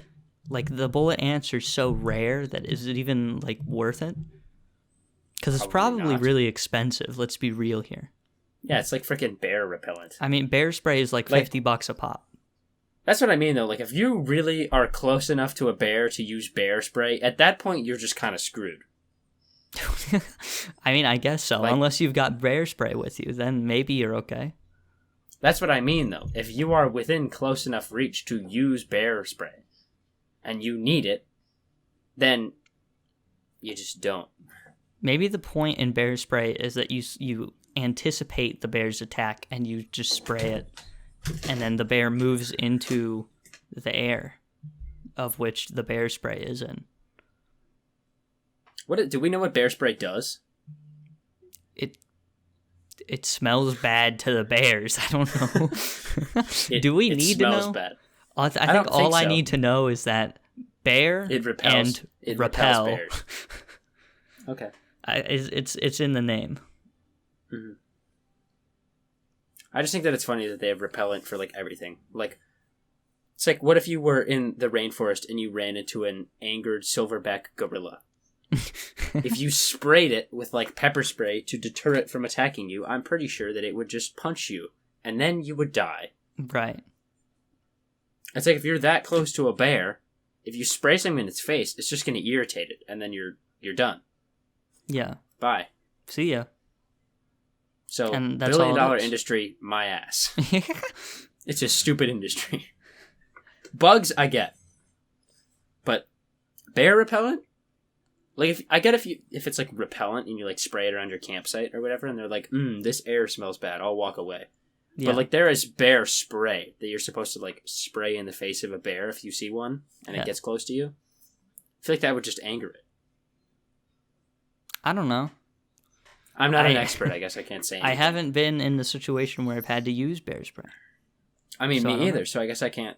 like the bullet ants are so rare that is it even like worth it? Because it's probably not. really expensive. Let's be real here. Yeah, it's like freaking bear repellent. I mean, bear spray is like $50 a pop. That's what I mean, though. Like, if you really are close enough to a bear to use bear spray, at that point, you're just kind of screwed. I mean, I guess so. Like- Unless you've got bear spray with you, then maybe you're okay. That's what I mean, though. If you are within close enough reach to use bear spray, and you need it, then you just don't. Maybe the point in bear spray is that you anticipate the bear's attack and you just spray it, and then the bear moves into the air of which the bear spray is in. Do we know what bear spray does? It smells bad to the bears. I don't know. Do we need to know? Bad. I think all I need to know is that bear and repel. Bears. Okay. It's in the name. Mm-hmm. I just think that it's funny that they have repellent for like everything. Like, it's like, what if you were in the rainforest and you ran into an angered silverback gorilla? If you sprayed it with like pepper spray to deter it from attacking you, I'm pretty sure that it would just punch you and then you would die. Right. It's like if you're that close to a bear, if you spray something in its face, it's just going to irritate it and then you're done. Yeah. Bye. See ya. So, and that's $1 billion industry, my ass. It's a stupid industry. Bugs, I get. But bear repellent? Like, if it's like repellent and you like spray it around your campsite or whatever, and they're like, this air smells bad, I'll walk away. Yeah. But like there is bear spray that you're supposed to like spray in the face of a bear if you see one and it gets close to you. I feel like that would just anger it. I don't know. I'm not an expert, I guess I can't say anything. I haven't been in the situation where I've had to use bear spray. I mean, me either, so I guess I can't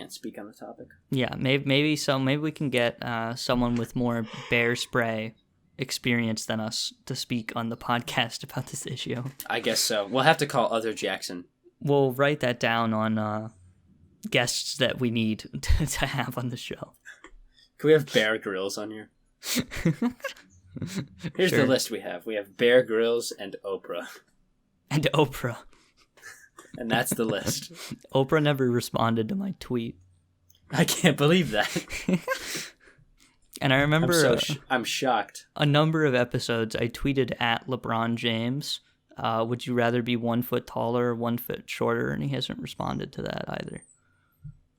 speak on the topic. Yeah, maybe we can get someone with more bear spray experience than us to speak on the podcast about this issue. I guess so. We'll have to call Other Jackson. We'll write that down on guests that we need to have on the show. Can we have Bear Grylls on here? Here's the list we have. We have Bear Grylls and Oprah. And Oprah. And that's the list. Oprah never responded to my tweet. I can't believe that. And I remember... I'm shocked. A number of episodes I tweeted at LeBron James, would you rather be 1 foot taller or 1 foot shorter? And he hasn't responded to that either.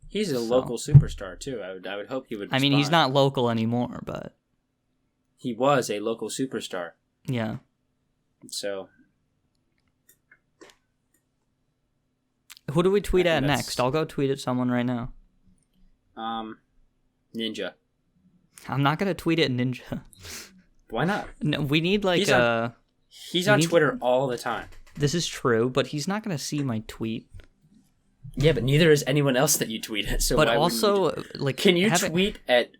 He's a local superstar, too. I would hope he would respond. I mean, he's not local anymore, but... He was a local superstar. Yeah. So... Who do we tweet at next? I'll go tweet at someone right now. Ninja. I'm not going to tweet at Ninja. Why not? No, we need like He's on Twitter all the time. This is true, but he's not going to see my tweet. Yeah, but neither is anyone else that you tweet at. So but also, like, can you tweet at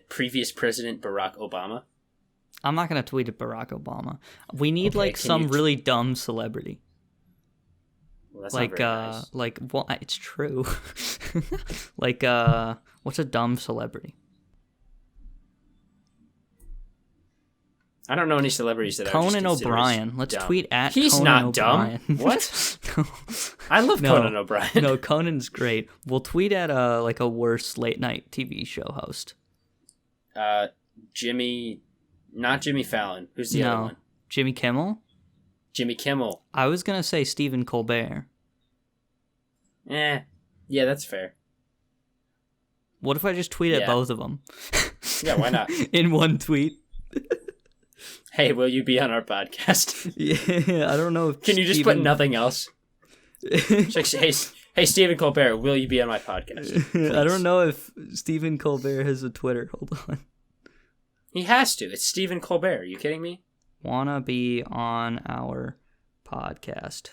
previous President Barack Obama? I'm not going to tweet at Barack Obama. We need like some really dumb celebrity. Well, that's not very nice. Well, it's true. Like, what's a dumb celebrity? I don't know any celebrities that Conan O'Brien. Let's tweet at He's Conan not O'Brien. Dumb. What? No. I love Conan O'Brien. No, Conan's great. We'll tweet at a worse late night TV show host. Not Jimmy Fallon. Who's the other one? Jimmy Kimmel? Jimmy Kimmel. I was going to say Stephen Colbert. Yeah, that's fair. What if I just tweet at both of them? Yeah, why not? In one tweet. Hey, will you be on our podcast? Yeah, I don't know if Can you just put nothing else? Like, hey, Stephen Colbert, will you be on my podcast? Please. I don't know if Stephen Colbert has a Twitter. Hold on. He has to. It's Stephen Colbert. Are you kidding me? Wanna be on our podcast? ?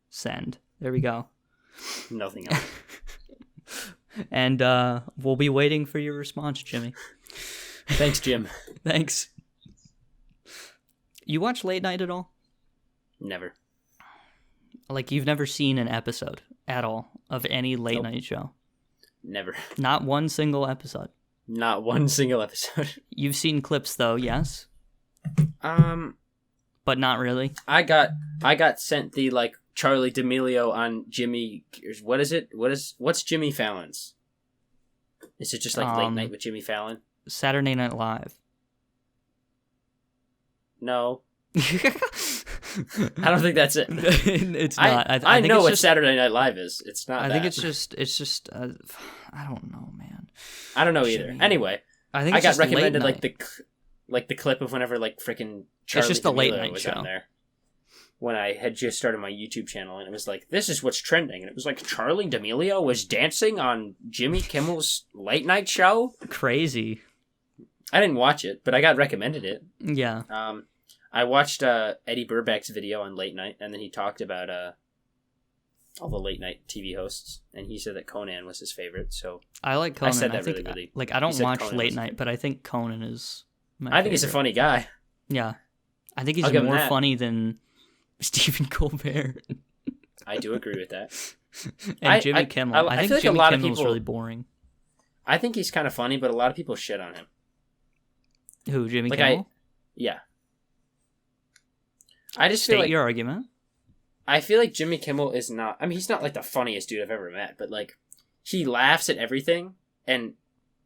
Send. There we go. Nothing else. And we'll be waiting for your response, Jimmy. Thanks, Jim. Thanks. You watch late night at all? Never. Like, you've never seen an episode at all of any late night show? Never. Not one single episode? Not one single episode. You've seen clips, though, yes? But not really? I got sent the, like, Charlie D'Amelio on Jimmy... What is it? What's Jimmy Fallon's? Is it just, like, Late Night with Jimmy Fallon? Saturday Night Live. No. I don't think that's it. It's not. I know what Saturday Night Live is. It's not I think it's just I don't know, man. I don't know either. Anyway, I think I it's got just recommended late like the clip of whenever like freaking Charlie just the late D'Amelio night was show. on there. When I had just started my YouTube channel, and it was like, this is what's trending. And it was like, Charlie D'Amelio was dancing on Jimmy Kimmel's late night show. Crazy. I didn't watch it, but I got recommended it. Yeah. I watched Eddie Burback's video on late night, and then he talked about all the late night TV hosts, and he said that Conan was his favorite. So I like Conan. I said that think, really. Like, I don't watch Conan late night, but I think Conan is my I think he's a favorite. funny guy. Yeah. I think he's I'll give him more that. funny than Stephen Colbert. I do agree with that. And Jimmy Kimmel. I think feel like Jimmy a lot of Kimmel's people, really boring. I think he's kind of funny, but a lot of people shit on him. Who, Jimmy Like, Kimmel? Yeah. I just feel State like your argument. I feel like Jimmy Kimmel is not... I mean, he's not like the funniest dude I've ever met, but like, he laughs at everything, and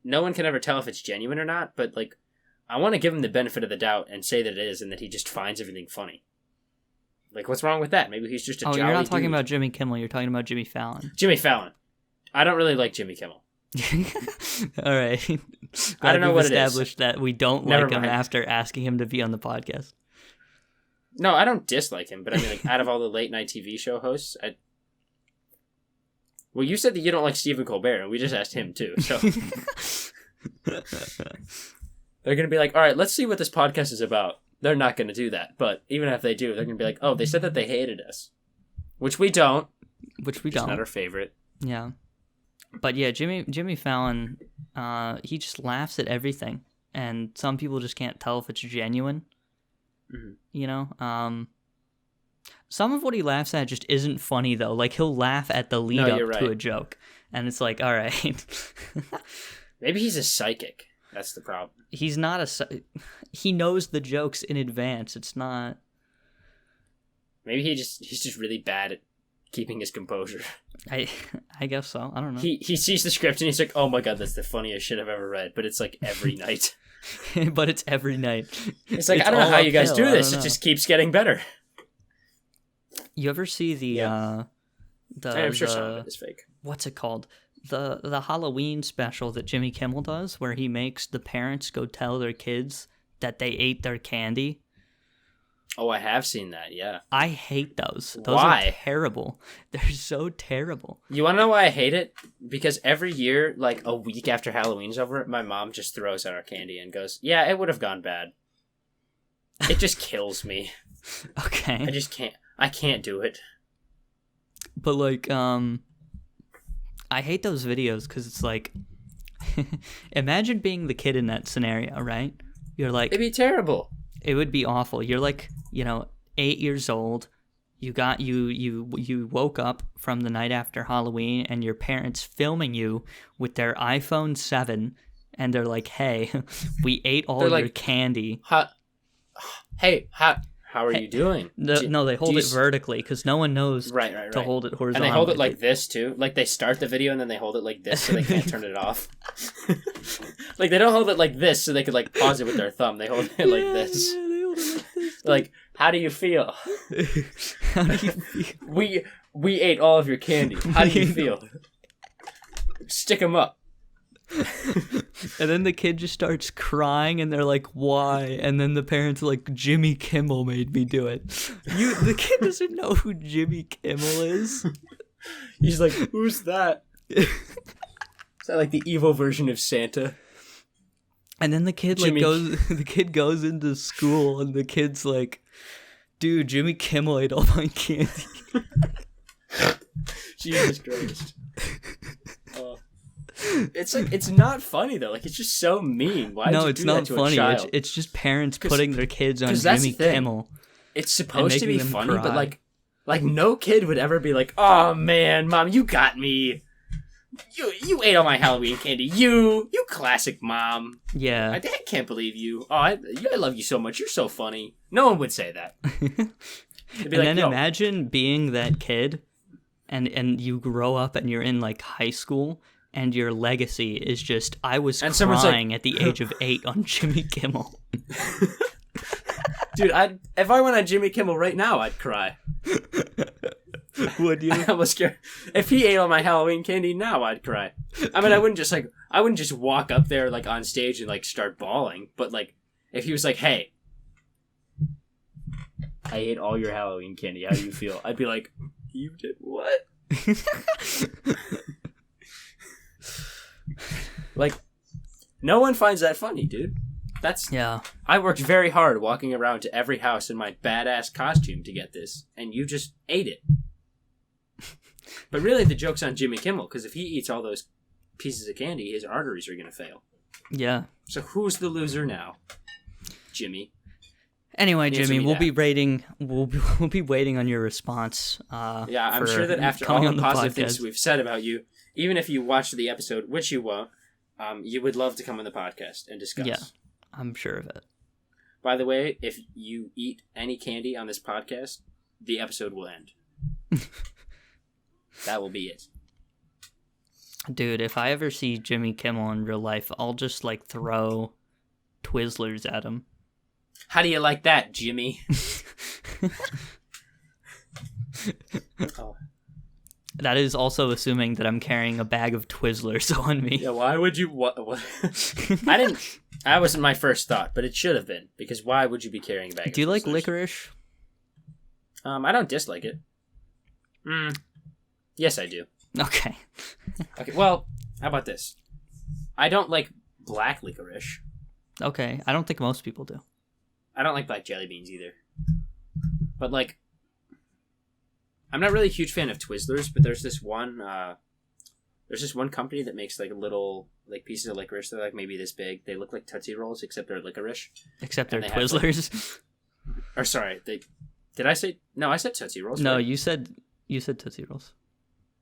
no one can ever tell if it's genuine or not, but like, I want to give him the benefit of the doubt and say that it is, and that he just finds everything funny. Like, what's wrong with that? Maybe he's just a jolly you're not talking dude. about Jimmy Kimmel, you're talking about Jimmy Fallon. Jimmy Fallon. I don't really like Jimmy Kimmel. All right. I don't know what it is. Established that we don't Never like him mind. after asking him to be on the podcast. No, I don't dislike him, but I mean, like, out of all the late night TV show hosts, well, you said that you don't like Stephen Colbert, and we just asked him too. So they're gonna be like, "All right, let's see what this podcast is about." They're not gonna do that, but even if they do, they're gonna be like, "Oh, they said that they hated us," which we don't. Which we It's don't. not our favorite. Yeah. But yeah, Jimmy Fallon, he just laughs at everything, and some people just can't tell if it's genuine. Mm-hmm. You know, some of what he laughs at just isn't funny though. Like, he'll laugh at the lead up you're to right. a joke, and it's like, all right. Maybe he's a psychic. That's the problem. He's not he knows the jokes in advance. It's not. Maybe he's just really bad at keeping his composure. I guess so. I don't know. He sees the script and he's like, "Oh my god, that's the funniest shit I've ever read." But it's like every night. But it's every night. It's like, It's I don't know all how you guys uphill. do I this. don't It know. just keeps getting better. You ever see the I'm sure some of it is fake. what's it called? The Halloween special that Jimmy Kimmel does, where he makes the parents go tell their kids that they ate their candy. Oh, I have seen that, yeah. I hate those. Those Why? are terrible. They're so terrible. You want to know why I hate it? Because every year, like a week after Halloween's over, my mom just throws out our candy and goes, "Yeah, it would have gone bad." It just kills me. Okay. I just can't. I can't do it. But like, I hate those videos because it's like, imagine being the kid in that scenario, right? You're like, It'd be terrible. it would be awful. You're like, 8 years old. You woke up from the night after Halloween, and your parents filming you with their iPhone 7, and they're like, "Hey, we ate all They're your like, candy." How are you doing? No, they hold do it you vertically because no one knows Right. to hold it And horizontally. they hold it like this too. Like they start the video and then they hold it like this so they can't turn it off. Like they don't hold it like this so they could like pause it with their thumb. They hold it like this. Yeah, they hold it like this. Like, how do you feel? How do you feel? We ate all of your candy. How do you feel? Stick them up. And then the kid just starts crying, and they're like, "Why?" And then the parents are like, "Jimmy Kimmel made me do it." The kid doesn't know who Jimmy Kimmel is. He's like, "Who's that?" Is that like the evil version of Santa? And then the kid goes into school, and the kid's like, "Dude, Jimmy Kimmel ate all my candy." Jesus Christ. It's like, it's not funny though. Like, it's just so mean. Why? No, you it's do not that to funny. A child? It's just parents putting their kids on 'cause that's Jimmy the thing. Kimmel. It's supposed to be making them funny, but cry. like no kid would ever be like, "Oh man, mom, you got me. You ate all my Halloween candy. You classic mom. Yeah. I can't believe you. Oh, I love you so much. You're so funny." No one would say that. They'd be And like, then "Yo, imagine being that kid, and you grow up and you're in like high school, and your legacy is just, "I was And someone's like- crying at the age of 8 on Jimmy Kimmel." dude, if I went on Jimmy Kimmel right now, I'd cry." Would you? I was scared. If he ate all my Halloween candy, now I'd cry. I mean, I wouldn't just walk up there like on stage and like start bawling. But like, if he was like, "Hey, I ate all your Halloween candy. How do you feel?" I'd be like, "You did what?" Like, no one finds that funny, dude. Yeah. I worked very hard walking around to every house in my badass costume to get this, and you just ate it. But really, the joke's on Jimmy Kimmel, because if he eats all those pieces of candy, his arteries are going to fail. Yeah. So who's the loser now? Jimmy. Anyway, Jimmy, we'll be waiting on your response. Yeah, I'm sure that after all the positive things we've said about you, even if you watched the episode, which you won't, you would love to come on the podcast and discuss. Yeah, I'm sure of it. By the way, if you eat any candy on this podcast, the episode will end. That will be it. Dude, if I ever see Jimmy Kimmel in real life, I'll just like throw Twizzlers at him. How do you like that, Jimmy? Oh. That is also assuming that I'm carrying a bag of Twizzlers on me. Yeah, why would you... What? That wasn't my first thought, but it should have been. Because why would you be carrying a bag of Twizzlers? Do you like licorice? I don't dislike it. Yes, I do. Okay. Okay, well, how about this? I don't like black licorice. Okay, I don't think most people do. I don't like black jelly beans either. But, like, I'm not really a huge fan of Twizzlers, but there's this one company that makes, like, little, like, pieces of licorice. They're, like, maybe this big. They look like Tootsie Rolls, except they're licorice. Except they're Twizzlers? Or, sorry, did I say... No, I said Tootsie Rolls. No, right? you said Tootsie Rolls.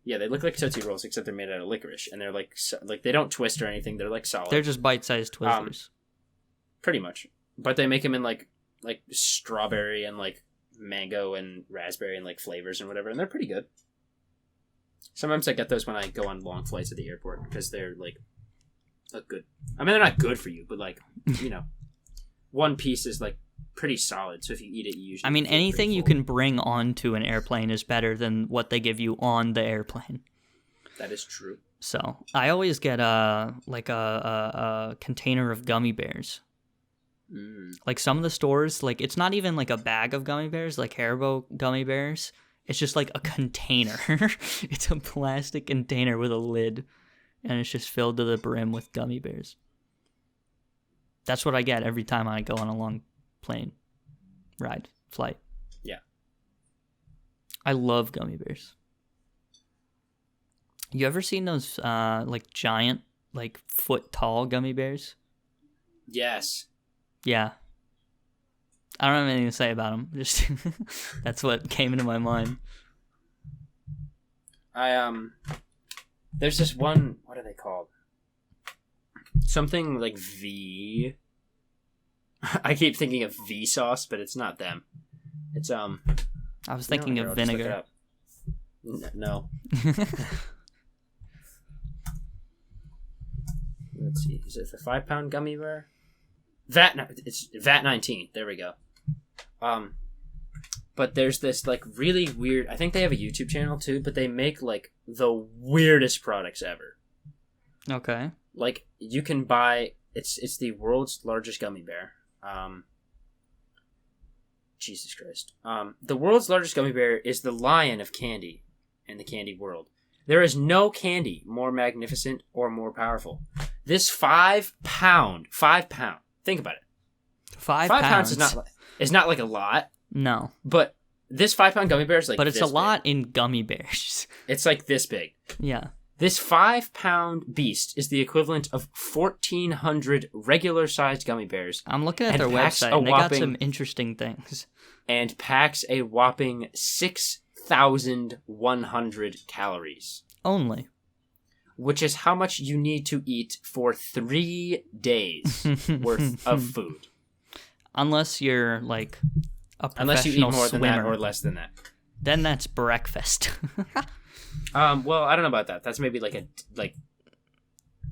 Yeah, they look like Tootsie Rolls, except they're made out of licorice. And they're, like, they don't twist or anything. They're, like, solid. They're just bite-sized Twizzlers. Pretty much. But they make them in, like strawberry and, like, mango and raspberry and, like, flavors and whatever. And they're pretty good. Sometimes I get those when I go on long flights at the airport because they're, like, good. I mean, they're not good for you, but, like, you know, one piece is, like, pretty solid. So if you eat it, you usually... I mean, anything you can bring onto an airplane is better than what they give you on the airplane. That is true. So I always get a container of gummy bears. Like some of the stores, like it's not even like a bag of gummy bears, like Haribo gummy bears. It's just like a container. It's a plastic container with a lid, and it's just filled to the brim with gummy bears. That's what I get every time I go on a long plane flight. Yeah. I love gummy bears. You ever seen those like giant, like foot tall gummy bears? Yes. Yeah. I don't have anything to say about them. Just that's what came into my mind. There's this one, what are they called? Something like V. I keep thinking of V sauce, but it's not them. It's I was thinking of vinegar. No. Let's see. Is it the 5-pound gummy bear? It's VAT 19. There we go. But there's this like really weird. I think they have a YouTube channel too, but they make like the weirdest products ever. Okay. Like you can buy. It's the world's largest gummy bear. Jesus Christ. The world's largest gummy bear is the lion of candy in the candy world. There is no candy more magnificent or more powerful. This 5 pound. Think about it. 5 pounds is not like a lot. No. But this 5-pound gummy bear is like. But it's a lot big. in gummy bears. It's like this big. Yeah. This 5-pound beast is the equivalent of 1,400 regular-sized gummy bears. I'm looking at their website, and they got some interesting things. And packs a whopping 6,100 calories. Only. Which is how much you need to eat for 3 days worth of food. Unless you're, like, a professional Unless you eat more swimmer. than that or less than that. Then that's breakfast. Well, I don't know about that. That's maybe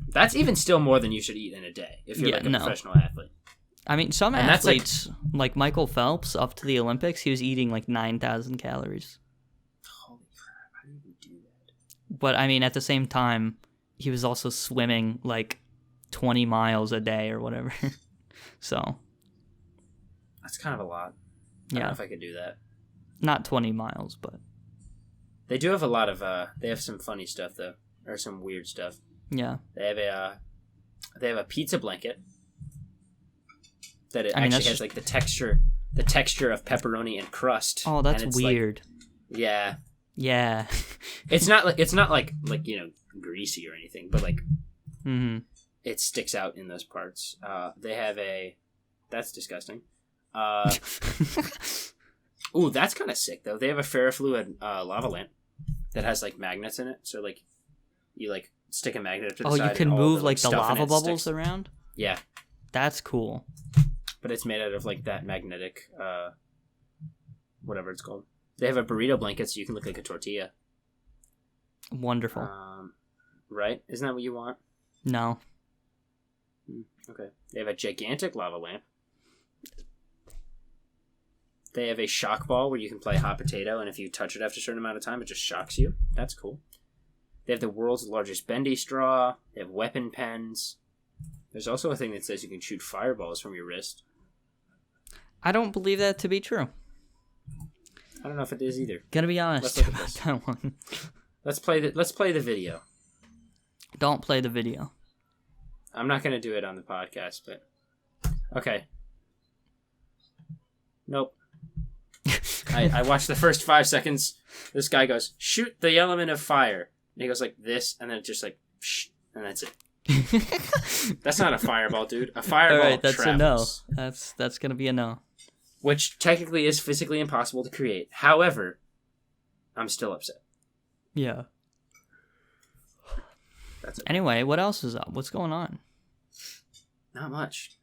that's even still more than you should eat in a day if you're a professional athlete. I mean, some athletes, like Michael Phelps, up to the Olympics, he was eating like 9,000 calories. Holy How do you even do that? But I mean, at the same time, he was also swimming like 20 miles a day or whatever. So that's kind of a lot. I don't know if I could do that. Not 20 miles, but they do have a lot of. They have some funny stuff though, or some weird stuff. Yeah. They have a pizza blanket that actually has like the texture of pepperoni and crust. Oh, that's weird. Like, yeah. Yeah. It's not like greasy or anything, but like it sticks out in those parts. They have that's disgusting. Ooh, that's kind of sick though. They have a ferrofluid lava lamp that has like magnets in it, so like you like stick a magnet to the side. Oh, you can move like the lava bubbles around? Yeah. That's cool. But it's made out of like that magnetic whatever it's called. They have a burrito blanket so you can look like a tortilla. Wonderful. Right? Isn't that what you want? No. Okay. They have a gigantic lava lamp. They have a shock ball where you can play hot potato, and if you touch it after a certain amount of time, it just shocks you. That's cool. They have the world's largest bendy straw. They have weapon pens. There's also a thing that says you can shoot fireballs from your wrist. I don't believe that to be true. I don't know if it is either. Gotta be honest about that one. Let's play the video. Don't play the video. I'm not gonna do it on the podcast, but okay. Nope. I watched the first 5 seconds. This guy goes, shoot the element of fire. And he goes like this, and then it just like, shh, and that's it. That's not a fireball, dude. A fireball Alright, that's travels. a no. That's gonna be a no. Which technically is physically impossible to create. However, I'm still upset. Yeah. That's it. Anyway, what else is up? What's going on? Not much.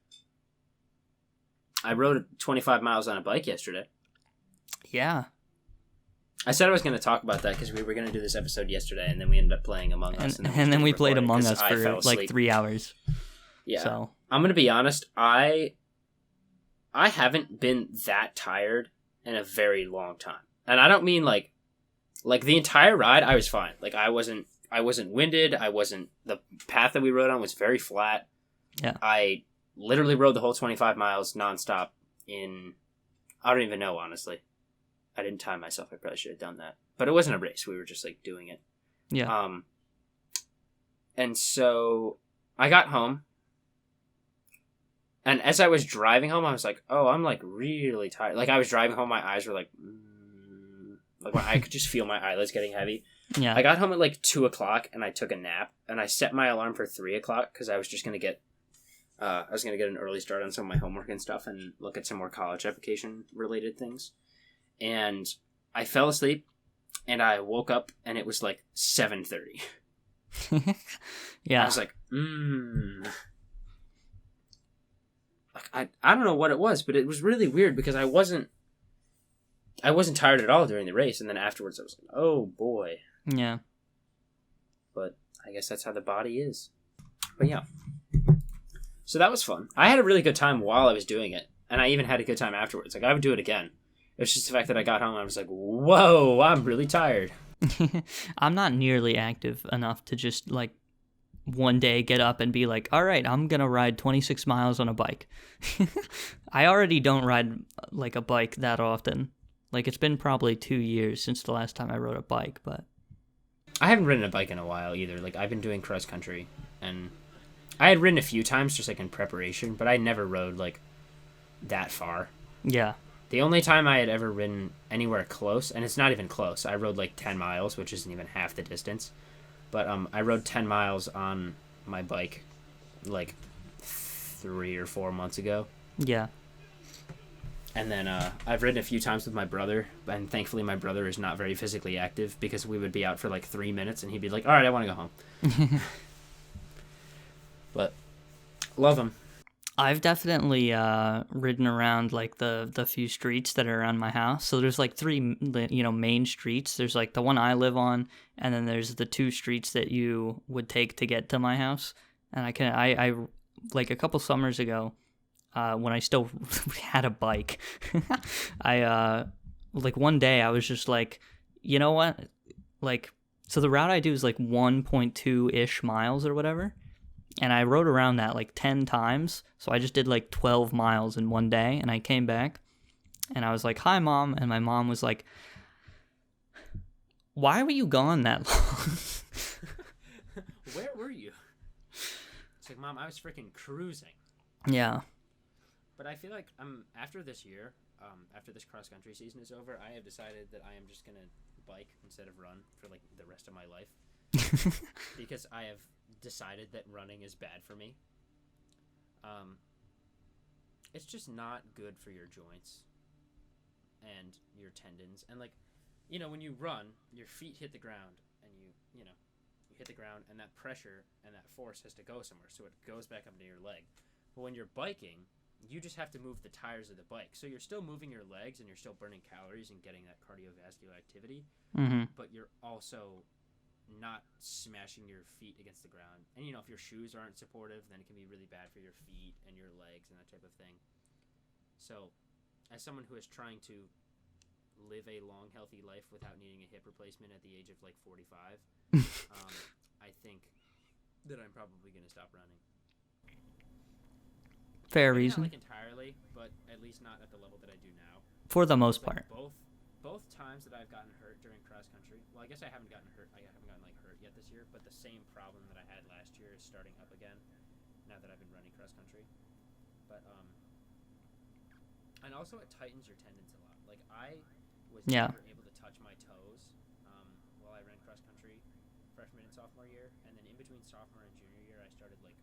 I rode 25 miles on a bike yesterday. Yeah. I said I was going to talk about that because we were going to do this episode yesterday, and then we ended up playing Among Us. And then we played Among Us for like 3 hours. Yeah. So I'm going to be honest. I haven't been that tired in a very long time. And I don't mean like the entire ride, I was fine. Like I wasn't winded. The path that we rode on was very flat. Yeah. I literally rode the whole 25 miles nonstop in, I don't even know, honestly. I didn't time myself. I probably should have done that. But it wasn't a race. We were just like doing it. Yeah. And so I got home. And as I was driving home, I was like, oh, I'm like really tired. Like I was driving home, my eyes were like I could just feel my eyelids getting heavy. Yeah. I got home at like 2:00 and I took a nap, and I set my alarm for 3:00 because I was just going to get an early start on some of my homework and stuff and look at some more college application related things. And I fell asleep and I woke up and it was like 7:30. Yeah. I was like, Like I don't know what it was, but it was really weird because I wasn't tired at all during the race, and then afterwards I was like, oh boy. Yeah. But I guess that's how the body is. But yeah. So that was fun. I had a really good time while I was doing it, and I even had a good time afterwards. Like I would do it again. It's just the fact that I got home and I was like, whoa, I'm really tired. I'm not nearly active enough to just like one day get up and be like, all right, I'm gonna ride 26 miles on a bike. I already don't ride like a bike that often. Like it's been probably 2 years since the last time I rode a bike, but I haven't ridden a bike in a while either. Like I've been doing cross country, and I had ridden a few times just like in preparation, but I never rode like that far. Yeah. The only time I had ever ridden anywhere close, and it's not even close, I rode like 10 miles, which isn't even half the distance. But I rode 10 miles on my bike like 3 or 4 months ago. Yeah. And then I've ridden a few times with my brother, and thankfully my brother is not very physically active because we would be out for like 3 minutes and he'd be like, all right, I want to go home. But love him. I've definitely ridden around like the few streets that are around my house. So there's like 3 main streets. There's like the one I live on, and then there's the 2 streets that you would take to get to my house. And I like a couple summers ago, when I still had a bike, I like one day I was just like, you know what? like, so the route I do is like 1.2-ish miles or whatever. And I rode around that like 10 times. So I just did like 12 miles in one day. And I came back and I was like, hi, Mom. And my mom was like, why were you gone that long? Where were you? It's like, Mom, I was freaking cruising. Yeah. But I feel like after this year, after this cross-country season is over, I have decided that I am just going to bike instead of run for like the rest of my life. Because I have decided that running is bad for me. It's just not good for your joints and your tendons. And like, you know, when you run, your feet hit the ground and you hit the ground, and that pressure and that force has to go somewhere, so it goes back up into your leg. But when you're biking, you just have to move the tires of the bike. So you're still moving your legs and you're still burning calories and getting that cardiovascular activity, but you're also not smashing your feet against the ground. And, you know, if your shoes aren't supportive, then it can be really bad for your feet and your legs and that type of thing. So as someone who is trying to live a long, healthy life without needing a hip replacement at the age of like 45, I think that I'm probably going to stop running. Fair Maybe reason. Not like entirely, but at least not at the level that I do now. For the most Like part. both times that I've gotten hurt during cross country. Well, I guess I haven't gotten hurt. I haven't gotten like hurt yet this year, but the same problem that I had last year is starting up again now that I've been running cross country. But and also it tightens your tendons a lot. Like I was never able to touch my toes while I ran cross country freshman and sophomore year, and then in between sophomore and junior year I started like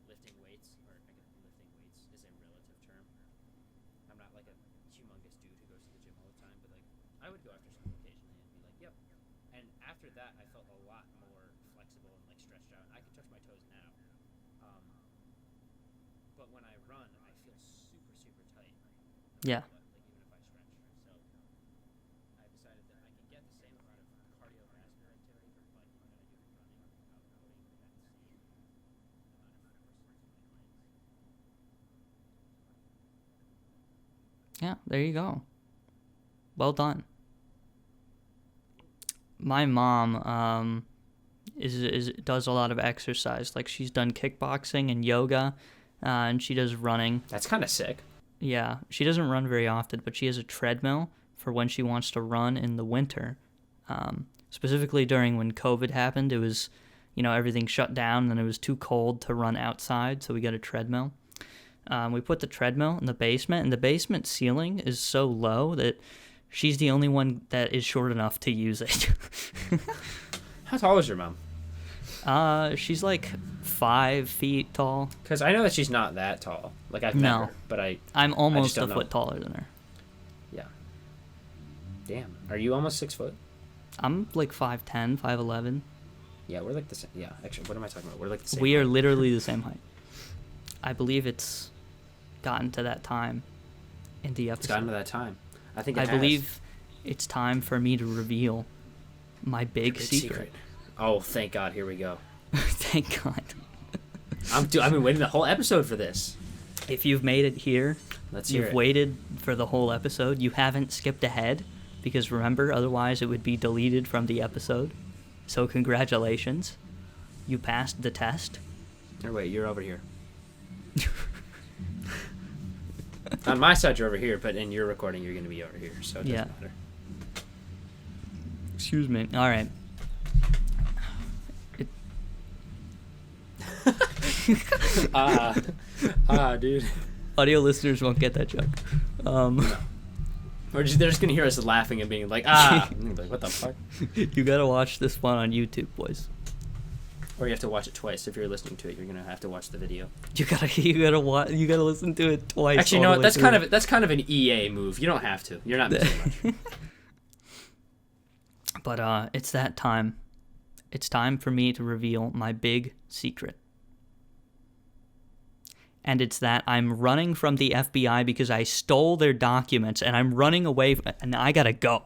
lifting weights, or I guess lifting weights is a relative term. I'm not like a humongous dude who goes to the gym all the time, but like I would go after school occasionally and be like, yep. And after that I felt a lot more flexible and like stretched out, and I can touch my toes now. But when I run I feel super, super tight. Yeah. Like even if I stretch. So I decided that I can get the same amount of cardiovascular activity from biking that I do from running without putting that same amount of force into my legs. Yeah, there you go. Well done. My mom does a lot of exercise. Like she's done kickboxing and yoga, and she does running. That's kind of sick. Yeah, she doesn't run very often, but she has a treadmill for when she wants to run in the winter. Specifically during when COVID happened, it was, everything shut down and it was too cold to run outside, so we got a treadmill. We put the treadmill in the basement, and the basement ceiling is so low that she's the only one that is short enough to use it. How tall is your mom? She's like 5 feet tall. Because I know that she's not that tall. Like I've met her, but I'm almost a foot taller than her. Yeah. Damn. Are you almost 6 foot? I'm like 5'10", 5'11". Yeah, we're like the same. Yeah, actually, what am I talking about? We're like the same. We are literally the same height. I believe it's gotten to that time in the episode. It's gotten to that time. I believe it's time for me to reveal my big secret. Oh, thank God! Here we go. Thank God. I've been waiting the whole episode for this. If you've made it here, you've waited for the whole episode. You haven't skipped ahead, because remember, otherwise it would be deleted from the episode. So congratulations, you passed the test. Or wait, you're over here. On my side, you're over here, but in your recording, you're going to be over here, so it doesn't matter. Excuse me. All right. Dude. Audio listeners won't get that joke. No. Or they're just going to hear us laughing and being like, like, what the fuck? You got to watch this one on YouTube, boys. Or you have to watch it twice. If you're listening to it, you're going to have to watch the video. You gotta listen to it twice. Actually, you know what? That's kind of an EA move. You don't have to. You're not missing much. But it's that time. It's time for me to reveal my big secret. And it's that I'm running from the FBI because I stole their documents, and I'm running away, and I gotta go.